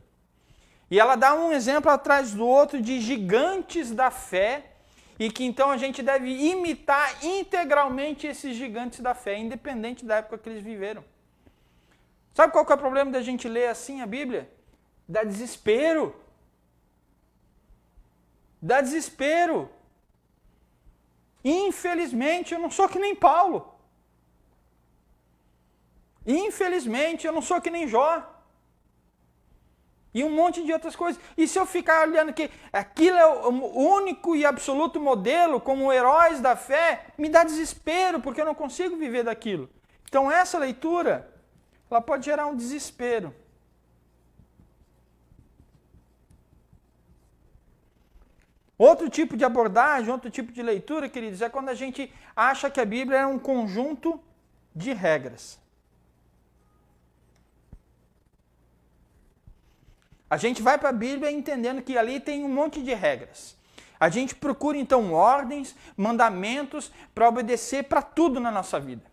E ela dá um exemplo atrás do outro de gigantes da fé e que então a gente deve imitar integralmente esses gigantes da fé, independente da época que eles viveram. Sabe qual que é o problema da gente ler assim a Bíblia? Dá desespero. Dá desespero. Infelizmente, eu não sou que nem Paulo. Infelizmente, eu não sou que nem Jó. E um monte de outras coisas. E se eu ficar olhando que aquilo é o único e absoluto modelo, como heróis da fé, me dá desespero, porque eu não consigo viver daquilo. Então essa leitura, ela pode gerar um desespero. Outro tipo de abordagem, outro tipo de leitura, queridos, é quando a gente acha que a Bíblia é um conjunto de regras. A gente vai para a Bíblia entendendo que ali tem um monte de regras. A gente procura então ordens, mandamentos para obedecer para tudo na nossa vida.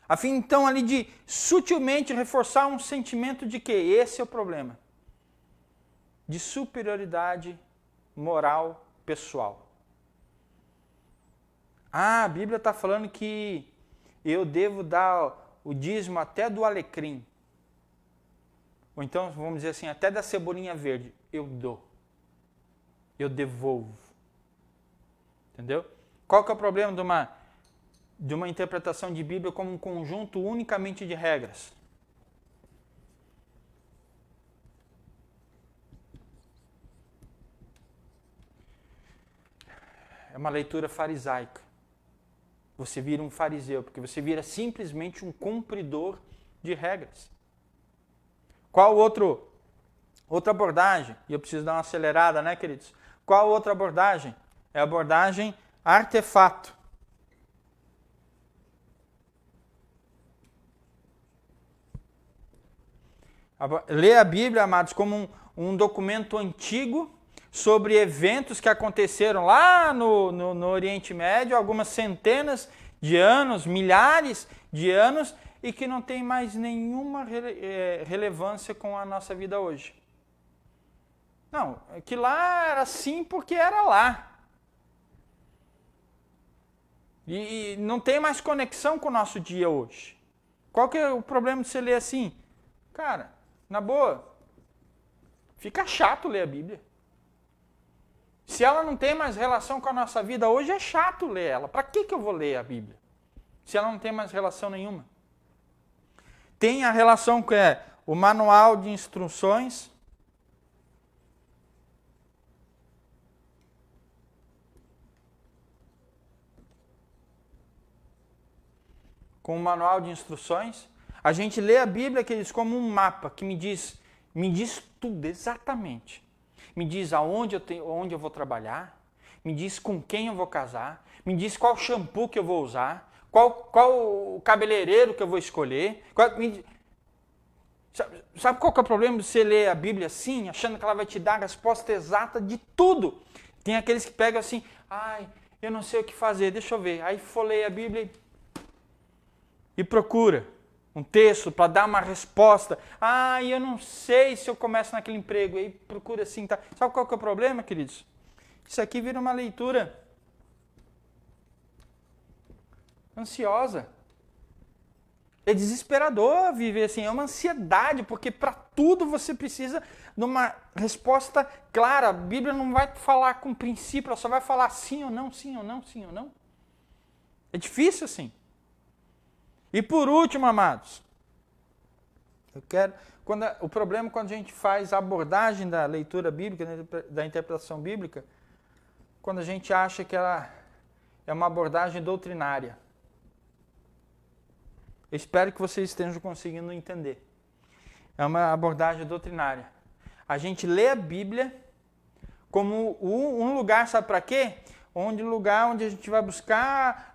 A fim então ali de sutilmente reforçar um sentimento de que esse é o problema. De superioridade moral pessoal. A Bíblia está falando que eu devo dar o dízimo até do alecrim. Ou então, vamos dizer assim, até da cebolinha verde. Eu dou. Eu devolvo. Entendeu? Qual que é o problema de uma interpretação de Bíblia como um conjunto unicamente de regras? É uma leitura farisaica. Você vira um fariseu, porque você vira simplesmente um cumpridor de regras. Qual outra abordagem? E eu preciso dar uma acelerada, né, queridos? Qual outra abordagem? É a abordagem artefato. Lê a Bíblia, amados, como um documento antigo sobre eventos que aconteceram lá no Oriente Médio, algumas centenas de anos, milhares de anos, e que não tem mais nenhuma relevância com a nossa vida hoje. Não, é que lá era assim porque era lá. E não tem mais conexão com o nosso dia hoje. Qual que é o problema de você ler assim? Cara, na boa, fica chato ler a Bíblia. Se ela não tem mais relação com a nossa vida hoje, é chato ler ela. Para que eu vou ler a Bíblia? Se ela não tem mais relação nenhuma. Tem a relação que é o manual de instruções. Com o manual de instruções. A gente lê a Bíblia, queridos, como um mapa que me diz tudo exatamente. Me diz onde eu vou trabalhar, me diz com quem eu vou casar, me diz qual shampoo que eu vou usar, qual cabeleireiro que eu vou escolher. Sabe qual que é o problema de você ler a Bíblia assim, achando que ela vai te dar a resposta exata de tudo? Tem aqueles que pegam assim, eu não sei o que fazer, deixa eu ver. Aí folheia a Bíblia e procura um texto para dar uma resposta. Eu não sei se eu começo naquele emprego. Aí procura assim, tá? Sabe qual que é o problema, queridos? Isso aqui vira uma leitura ansiosa. É desesperador viver assim, é uma ansiedade, porque para tudo você precisa de uma resposta clara. A Bíblia não vai falar com princípio, ela só vai falar sim ou não, sim ou não, sim ou não. É difícil assim. E por último, amados, o problema quando a gente faz a abordagem da leitura bíblica, da interpretação bíblica, quando a gente acha que ela é uma abordagem doutrinária. Eu espero que vocês estejam conseguindo entender. É uma abordagem doutrinária. A gente lê a Bíblia como um lugar, sabe para quê? Lugar onde a gente vai buscar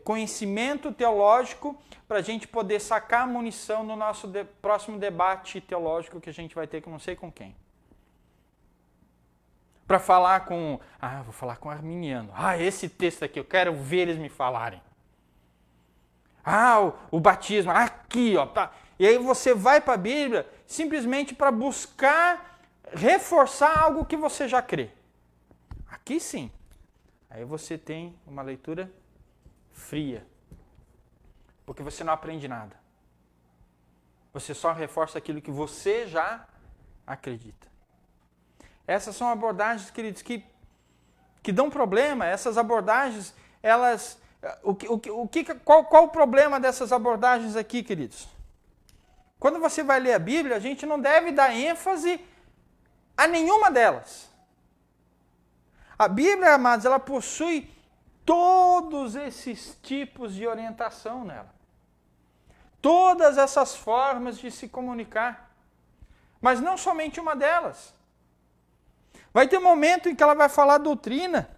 conhecimento teológico para a gente poder sacar munição no nosso próximo debate teológico que a gente vai ter com não sei com quem. Para falar vou falar com arminiano. Esse texto aqui, eu quero ver eles me falarem. O batismo, aqui, ó. Tá. E aí você vai para a Bíblia simplesmente para buscar reforçar algo que você já crê. Aqui sim. Aí você tem uma leitura fria. Porque você não aprende nada. Você só reforça aquilo que você já acredita. Essas são abordagens, queridos, que dão problema. Essas abordagens, elas Qual o problema dessas abordagens aqui, queridos? Quando você vai ler a Bíblia, a gente não deve dar ênfase a nenhuma delas. A Bíblia, amados, ela possui todos esses tipos de orientação nela. Todas essas formas de se comunicar. Mas não somente uma delas. Vai ter momento em que ela vai falar doutrina.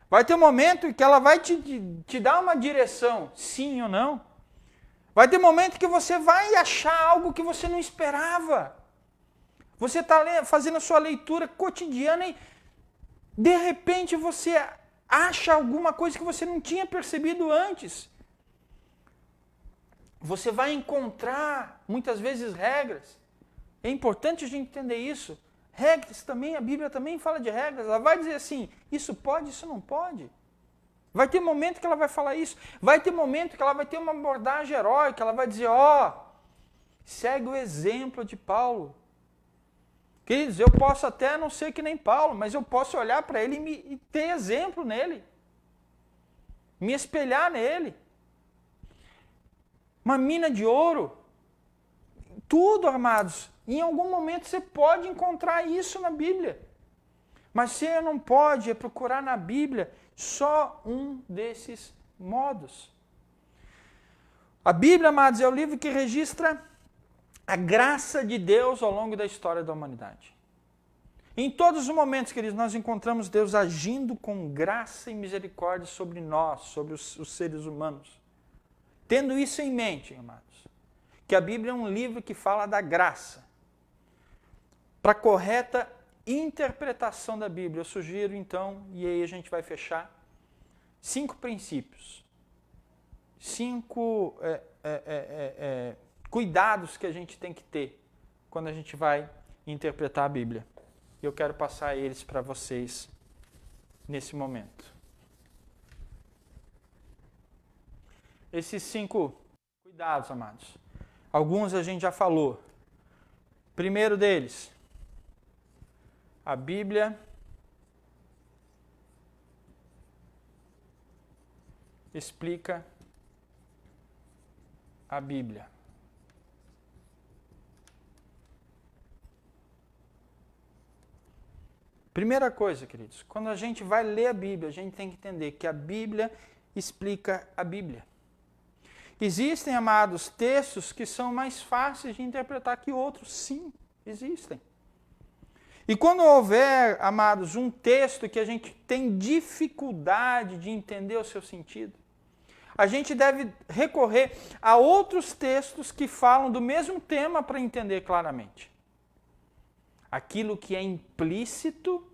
Vai ter momento em que ela vai te dar uma direção, sim ou não. Vai ter momento que você vai achar algo que você não esperava. Você está fazendo a sua leitura cotidiana e, de repente, você acha alguma coisa que você não tinha percebido antes. Você vai encontrar, muitas vezes, regras. É importante a gente entender isso. Regras também, a Bíblia também fala de regras. Ela vai dizer assim, isso pode, isso não pode. Vai ter momento que ela vai falar isso. Vai ter momento que ela vai ter uma abordagem heróica. Ela vai dizer, segue o exemplo de Paulo. Queridos, eu posso até não ser que nem Paulo, mas eu posso olhar para ele e ter exemplo nele. Me espelhar nele. Uma mina de ouro. Tudo, amados. Em algum momento você pode encontrar isso na Bíblia. Mas você não pode procurar na Bíblia só um desses modos. A Bíblia, amados, é o livro que registra a graça de Deus ao longo da história da humanidade. Em todos os momentos, queridos, nós encontramos Deus agindo com graça e misericórdia sobre nós, sobre os seres humanos. Tendo isso em mente, amados, que a Bíblia é um livro que fala da graça. Para a correta interpretação da Bíblia, eu sugiro então, e aí a gente vai fechar, 5 princípios. 5 cuidados que a gente tem que ter quando a gente vai interpretar a Bíblia. E eu quero passar eles para vocês nesse momento. Esses 5 cuidados, amados. Alguns a gente já falou. Primeiro deles, a Bíblia explica a Bíblia. Primeira coisa, queridos, quando a gente vai ler a Bíblia, a gente tem que entender que a Bíblia explica a Bíblia. Existem, amados, textos que são mais fáceis de interpretar que outros, sim, existem. E quando houver, amados, um texto que a gente tem dificuldade de entender o seu sentido, a gente deve recorrer a outros textos que falam do mesmo tema para entender claramente. Aquilo que é implícito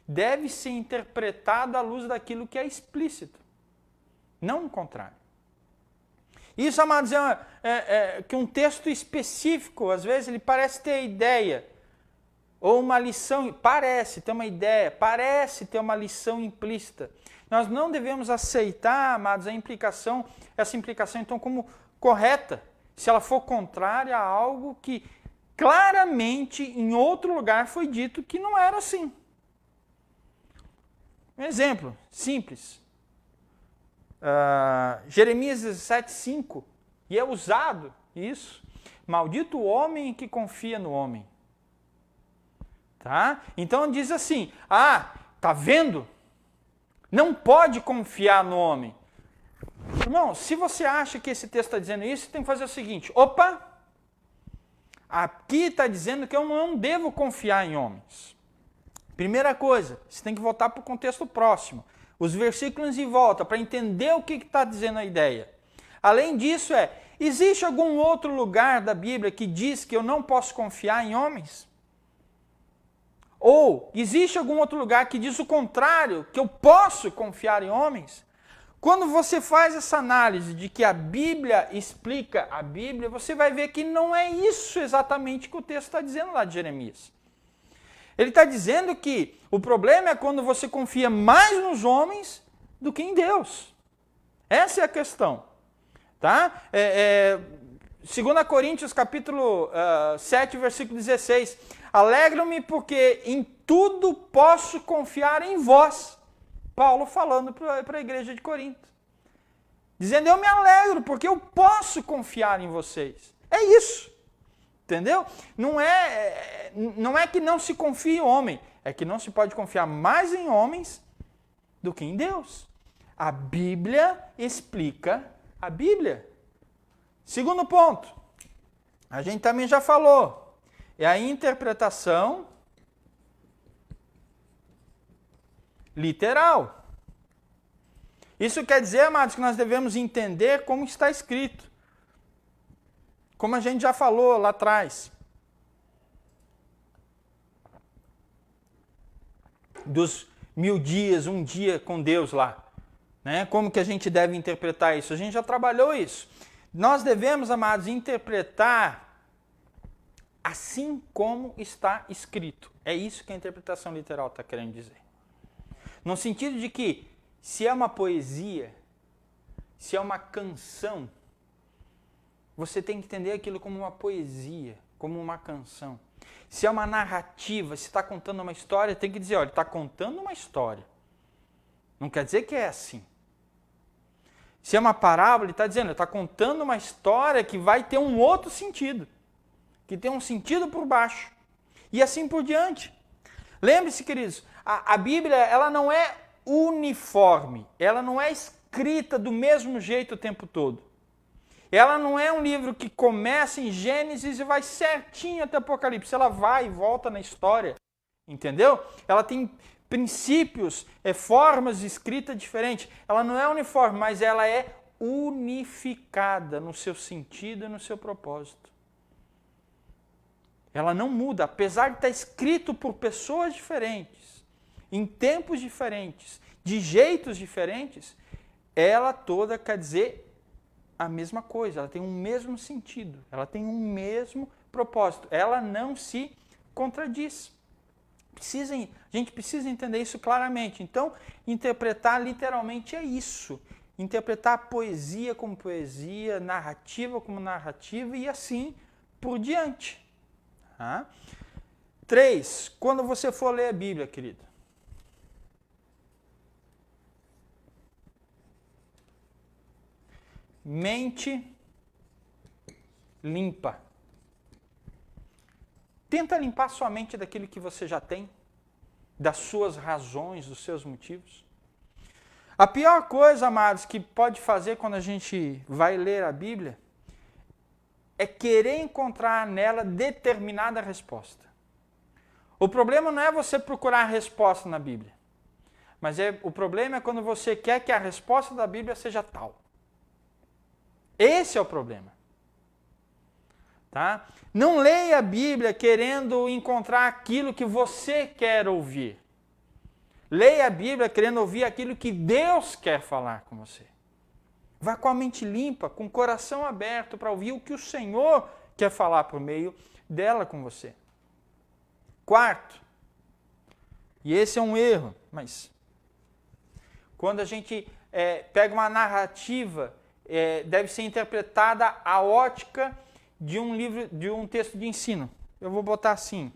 deve ser interpretado à luz daquilo que é explícito, não o contrário. Isso, amados, é que um texto específico, às vezes, ele parece ter ideia, ou uma lição, parece ter uma ideia, parece ter uma lição implícita. Nós não devemos aceitar, amados, essa implicação, então, como correta, se ela for contrária a algo que claramente em outro lugar foi dito que não era assim. Um exemplo simples. Jeremias 17:5, e é usado isso. Maldito o homem que confia no homem. Tá? Então diz assim, tá vendo? Não pode confiar no homem. Irmão, se você acha que esse texto está dizendo isso, você tem que fazer o seguinte, aqui está dizendo que eu não devo confiar em homens. Primeira coisa, você tem que voltar para o contexto próximo. Os versículos em volta, para entender o que está dizendo a ideia. Além disso, existe algum outro lugar da Bíblia que diz que eu não posso confiar em homens? Ou existe algum outro lugar que diz o contrário, que eu posso confiar em homens? Quando você faz essa análise de que a Bíblia explica a Bíblia, você vai ver que não é isso exatamente que o texto está dizendo lá de Jeremias. Ele está dizendo que o problema é quando você confia mais nos homens do que em Deus. Essa é a questão. Tá? 2 Coríntios capítulo 7, versículo 16. Alegro-me porque em tudo posso confiar em vós. Paulo falando para a igreja de Corinto. dizendo: eu me alegro porque eu posso confiar em vocês. É isso. Entendeu? Não é que não se confie em homem, é que não se pode confiar mais em homens do que em Deus. A Bíblia explica a Bíblia. Segundo ponto, a gente também já falou, é a interpretação literal. Isso quer dizer, amados, que nós devemos entender como está escrito. Como a gente já falou lá atrás. Dos 1000 dias, um dia com Deus lá. Né? Como que a gente deve interpretar isso? A gente já trabalhou isso. Nós devemos, amados, interpretar assim como está escrito. É isso que a interpretação literal está querendo dizer. No sentido de que, se é uma poesia, se é uma canção, você tem que entender aquilo como uma poesia, como uma canção. Se é uma narrativa, se está contando uma história, tem que dizer, olha, está contando uma história. Não quer dizer que é assim. Se é uma parábola, ele está dizendo, está contando uma história que vai ter um outro sentido. Que tem um sentido por baixo. E assim por diante. Lembre-se, queridos, a Bíblia, ela não é uniforme. Ela não é escrita do mesmo jeito o tempo todo. Ela não é um livro que começa em Gênesis e vai certinho até Apocalipse. Ela vai e volta na história, entendeu? Ela tem princípios, formas de escrita diferentes. Ela não é uniforme, mas ela é unificada no seu sentido e no seu propósito. Ela não muda, apesar de estar escrito por pessoas diferentes, em tempos diferentes, de jeitos diferentes, ela toda quer dizer a mesma coisa, ela tem um mesmo sentido, ela tem um mesmo propósito, ela não se contradiz. A gente precisa entender isso claramente. Então, interpretar literalmente é isso. Interpretar a poesia como poesia, narrativa como narrativa e assim por diante. 3. Quando você for ler a Bíblia, querido, mente limpa. Tenta limpar sua mente daquilo que você já tem, das suas razões, dos seus motivos. A pior coisa, amados, que pode fazer quando a gente vai ler a Bíblia é querer encontrar nela determinada resposta. O problema não é você procurar a resposta na Bíblia, mas o problema é quando você quer que a resposta da Bíblia seja tal. Esse é o problema. Tá? Não leia a Bíblia querendo encontrar aquilo que você quer ouvir. Leia a Bíblia querendo ouvir aquilo que Deus quer falar com você. Vá com a mente limpa, com o coração aberto para ouvir o que o Senhor quer falar por meio dela com você. 4. E esse é um erro, mas quando a gente pega uma narrativa, deve ser interpretada a ótica de um livro, de um texto de ensino. Eu vou botar assim,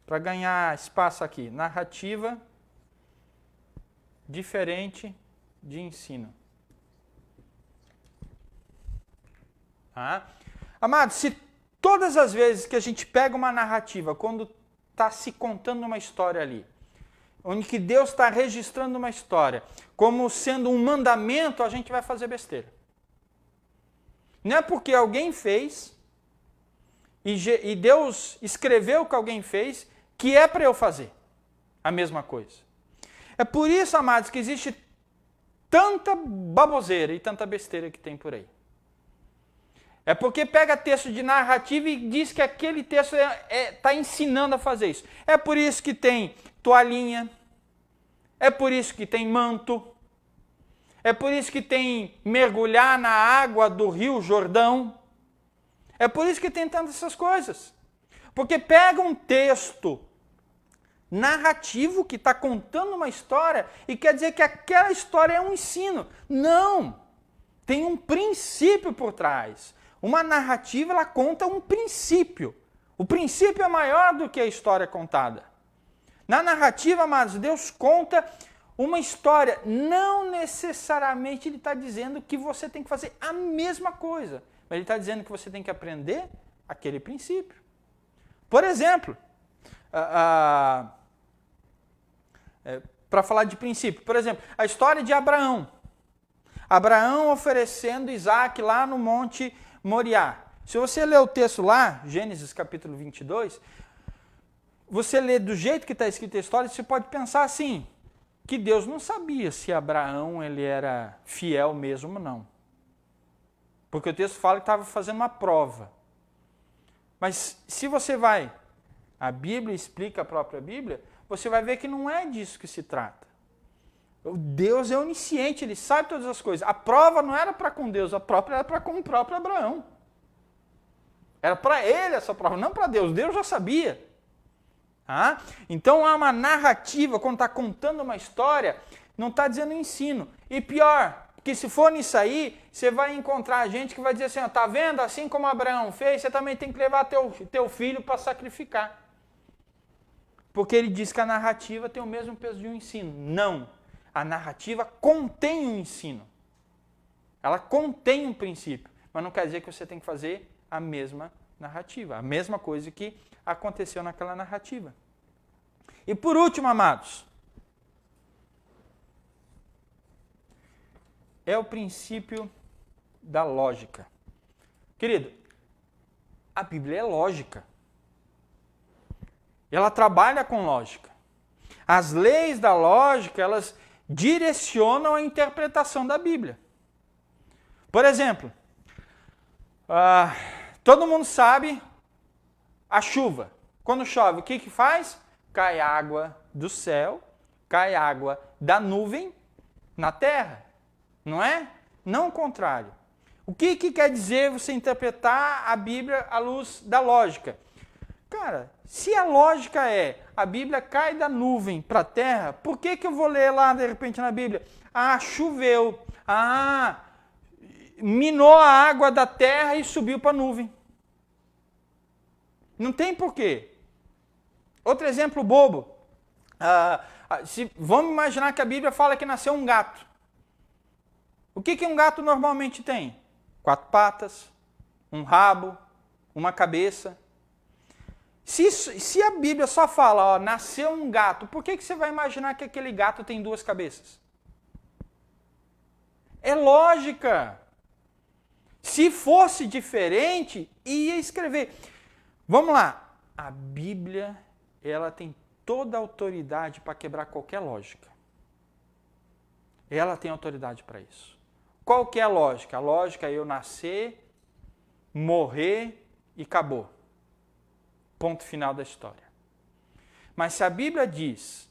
para ganhar espaço aqui. Narrativa diferente de ensino. Amado, se todas as vezes que a gente pega uma narrativa, quando está se contando uma história ali, onde que Deus está registrando uma história, como sendo um mandamento, a gente vai fazer besteira. Não é porque alguém fez, e Deus escreveu o que alguém fez, que é para eu fazer a mesma coisa. É por isso, amados, que existe tanta baboseira e tanta besteira que tem por aí. É porque pega texto de narrativa e diz que aquele texto está ensinando a fazer isso. É por isso que tem toalhinha, é por isso que tem manto, é por isso que tem mergulhar na água do Rio Jordão, é por isso que tem tantas essas coisas. Porque pega um texto narrativo que está contando uma história e quer dizer que aquela história é um ensino. Não! Tem um princípio por trás. Uma narrativa, ela conta um princípio. O princípio é maior do que a história contada. Na narrativa, amados, Deus conta uma história, não necessariamente ele está dizendo que você tem que fazer a mesma coisa, mas ele está dizendo que você tem que aprender aquele princípio. Por exemplo, para falar de princípio, por exemplo, a história de Abraão. Abraão oferecendo Isaac lá no Monte Moriá. Se você ler o texto lá, Gênesis capítulo 22, você lê do jeito que está escrita a história, você pode pensar assim, que Deus não sabia se Abraão ele era fiel mesmo ou não. Porque o texto fala que estava fazendo uma prova. Mas se você vai, a Bíblia explica a própria Bíblia, você vai ver que não é disso que se trata. Deus é onisciente, ele sabe todas as coisas. A prova não era para com Deus, a prova era para com o próprio Abraão. Era para ele essa prova, não para Deus. Deus já sabia. Então há uma narrativa, quando está contando uma história, não está dizendo ensino. E pior, que se for nisso aí, você vai encontrar gente que vai dizer assim, tá vendo? Assim como Abraão fez, você também tem que levar teu filho para sacrificar. Porque ele diz que a narrativa tem o mesmo peso de um ensino. Não. A narrativa contém um ensino. Ela contém um princípio. Mas não quer dizer que você tem que fazer a mesma narrativa. A mesma coisa que aconteceu naquela narrativa. E por último, amados, é o princípio da lógica. Querido, a Bíblia é lógica. Ela trabalha com lógica. As leis da lógica, elas direcionam a interpretação da Bíblia. Por exemplo, todo mundo sabe a chuva. Quando chove, o que faz? Cai água do céu, cai água da nuvem na terra. Não é? Não o contrário. O que quer dizer você interpretar a Bíblia à luz da lógica? Cara, se a lógica é a Bíblia cai da nuvem para a terra, por que eu vou ler lá de repente na Bíblia? Choveu. Minou a água da terra e subiu para a nuvem. Não tem porquê. Outro exemplo bobo. Vamos imaginar que a Bíblia fala que nasceu um gato. O que um gato normalmente tem? 4 patas, um rabo, uma cabeça. Se a Bíblia só fala, nasceu um gato, por que você vai imaginar que aquele gato tem 2 cabeças? É lógica. Se fosse diferente, ia escrever. Vamos lá. A Bíblia, ela tem toda a autoridade para quebrar qualquer lógica. Ela tem autoridade para isso. Qual que é a lógica? A lógica é eu nascer, morrer e acabou. Ponto final da história. Mas se a Bíblia diz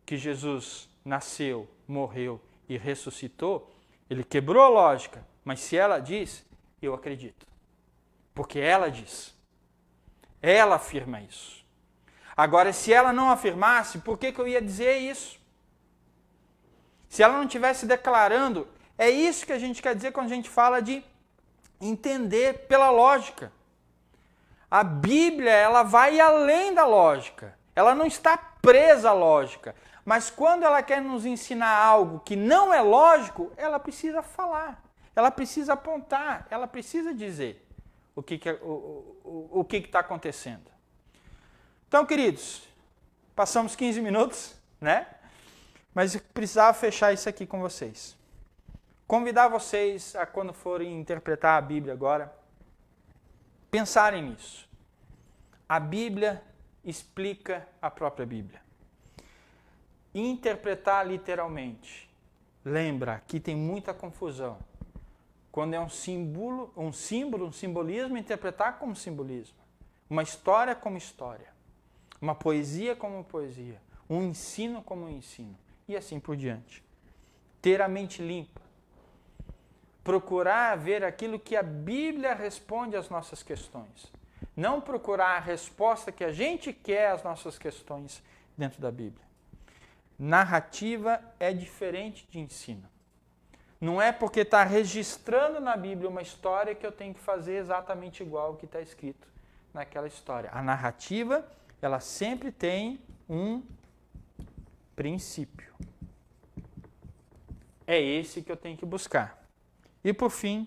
que Jesus nasceu, morreu e ressuscitou, ele quebrou a lógica. Mas se ela diz, eu acredito. Porque ela diz. Ela afirma isso. Agora, se ela não afirmasse, por que eu ia dizer isso? Se ela não estivesse declarando, é isso que a gente quer dizer quando a gente fala de entender pela lógica. A Bíblia, ela vai além da lógica. Ela não está presa à lógica. Mas quando ela quer nos ensinar algo que não é lógico, ela precisa falar. Ela precisa apontar. Ela precisa dizer o que está acontecendo. Então, queridos, passamos 15 minutos, né? Mas eu precisava fechar isso aqui com vocês. Convidar vocês a, quando forem interpretar a Bíblia agora, pensarem nisso. A Bíblia explica a própria Bíblia. Interpretar literalmente. Lembra, aqui tem muita confusão. Quando é um simbolismo, interpretar como simbolismo. Uma história como história. Uma poesia como poesia. Um ensino como ensino. E assim por diante. Ter a mente limpa. Procurar ver aquilo que a Bíblia responde às nossas questões. Não procurar a resposta que a gente quer às nossas questões dentro da Bíblia. Narrativa é diferente de ensino. Não é porque está registrando na Bíblia uma história que eu tenho que fazer exatamente igual ao que está escrito naquela história. A narrativa, ela sempre tem um princípio. É esse que eu tenho que buscar. E por fim,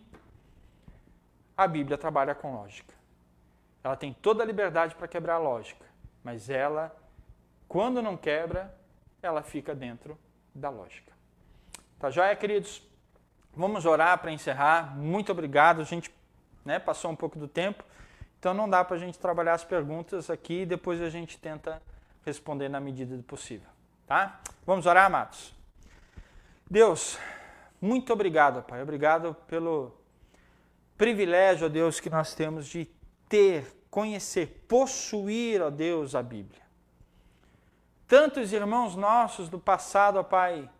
a Bíblia trabalha com lógica. Ela tem toda a liberdade para quebrar a lógica, mas ela, quando não quebra, ela fica dentro da lógica. Tá joia, queridos? Vamos orar para encerrar. Muito obrigado. A gente passou um pouco do tempo, então não dá para a gente trabalhar as perguntas aqui e depois a gente tenta responder na medida do possível. Tá? Vamos orar, amados? Deus, muito obrigado, Pai. Obrigado pelo privilégio, ó Deus, que nós temos de conhecer, possuir, ó Deus, a Bíblia. Tantos irmãos nossos do passado, ó Pai,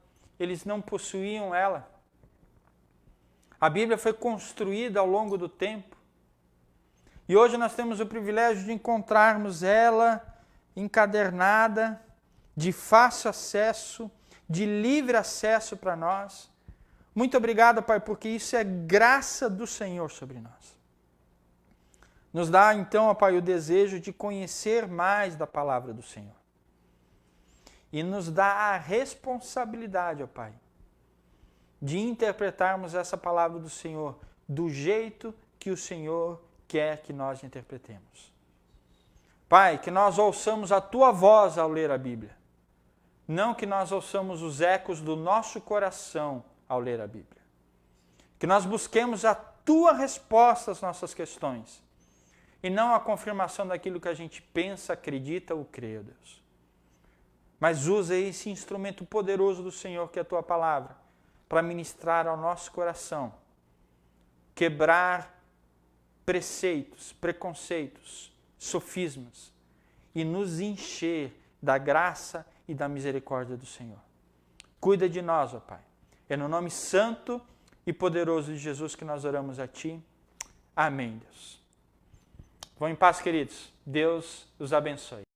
eles não possuíam ela. A Bíblia foi construída ao longo do tempo. E hoje nós temos o privilégio de encontrarmos ela encadernada, de fácil acesso, de livre acesso para nós. Muito obrigado, Pai, porque isso é graça do Senhor sobre nós. Nos dá, então, ó Pai, o desejo de conhecer mais da palavra do Senhor. E nos dá a responsabilidade, ó Pai, de interpretarmos essa palavra do Senhor do jeito que o Senhor quer que nós interpretemos. Pai, que nós ouçamos a Tua voz ao ler a Bíblia. Não que nós ouçamos os ecos do nosso coração ao ler a Bíblia. Que nós busquemos a Tua resposta às nossas questões e não a confirmação daquilo que a gente pensa, acredita ou crê, Deus. Mas usa esse instrumento poderoso do Senhor, que é a Tua palavra, para ministrar ao nosso coração, quebrar preceitos, preconceitos, sofismas e nos encher da graça e da misericórdia do Senhor. Cuida de nós, ó Pai. É no nome santo e poderoso de Jesus que nós oramos a Ti. Amém, Deus. Vão em paz, queridos. Deus os abençoe.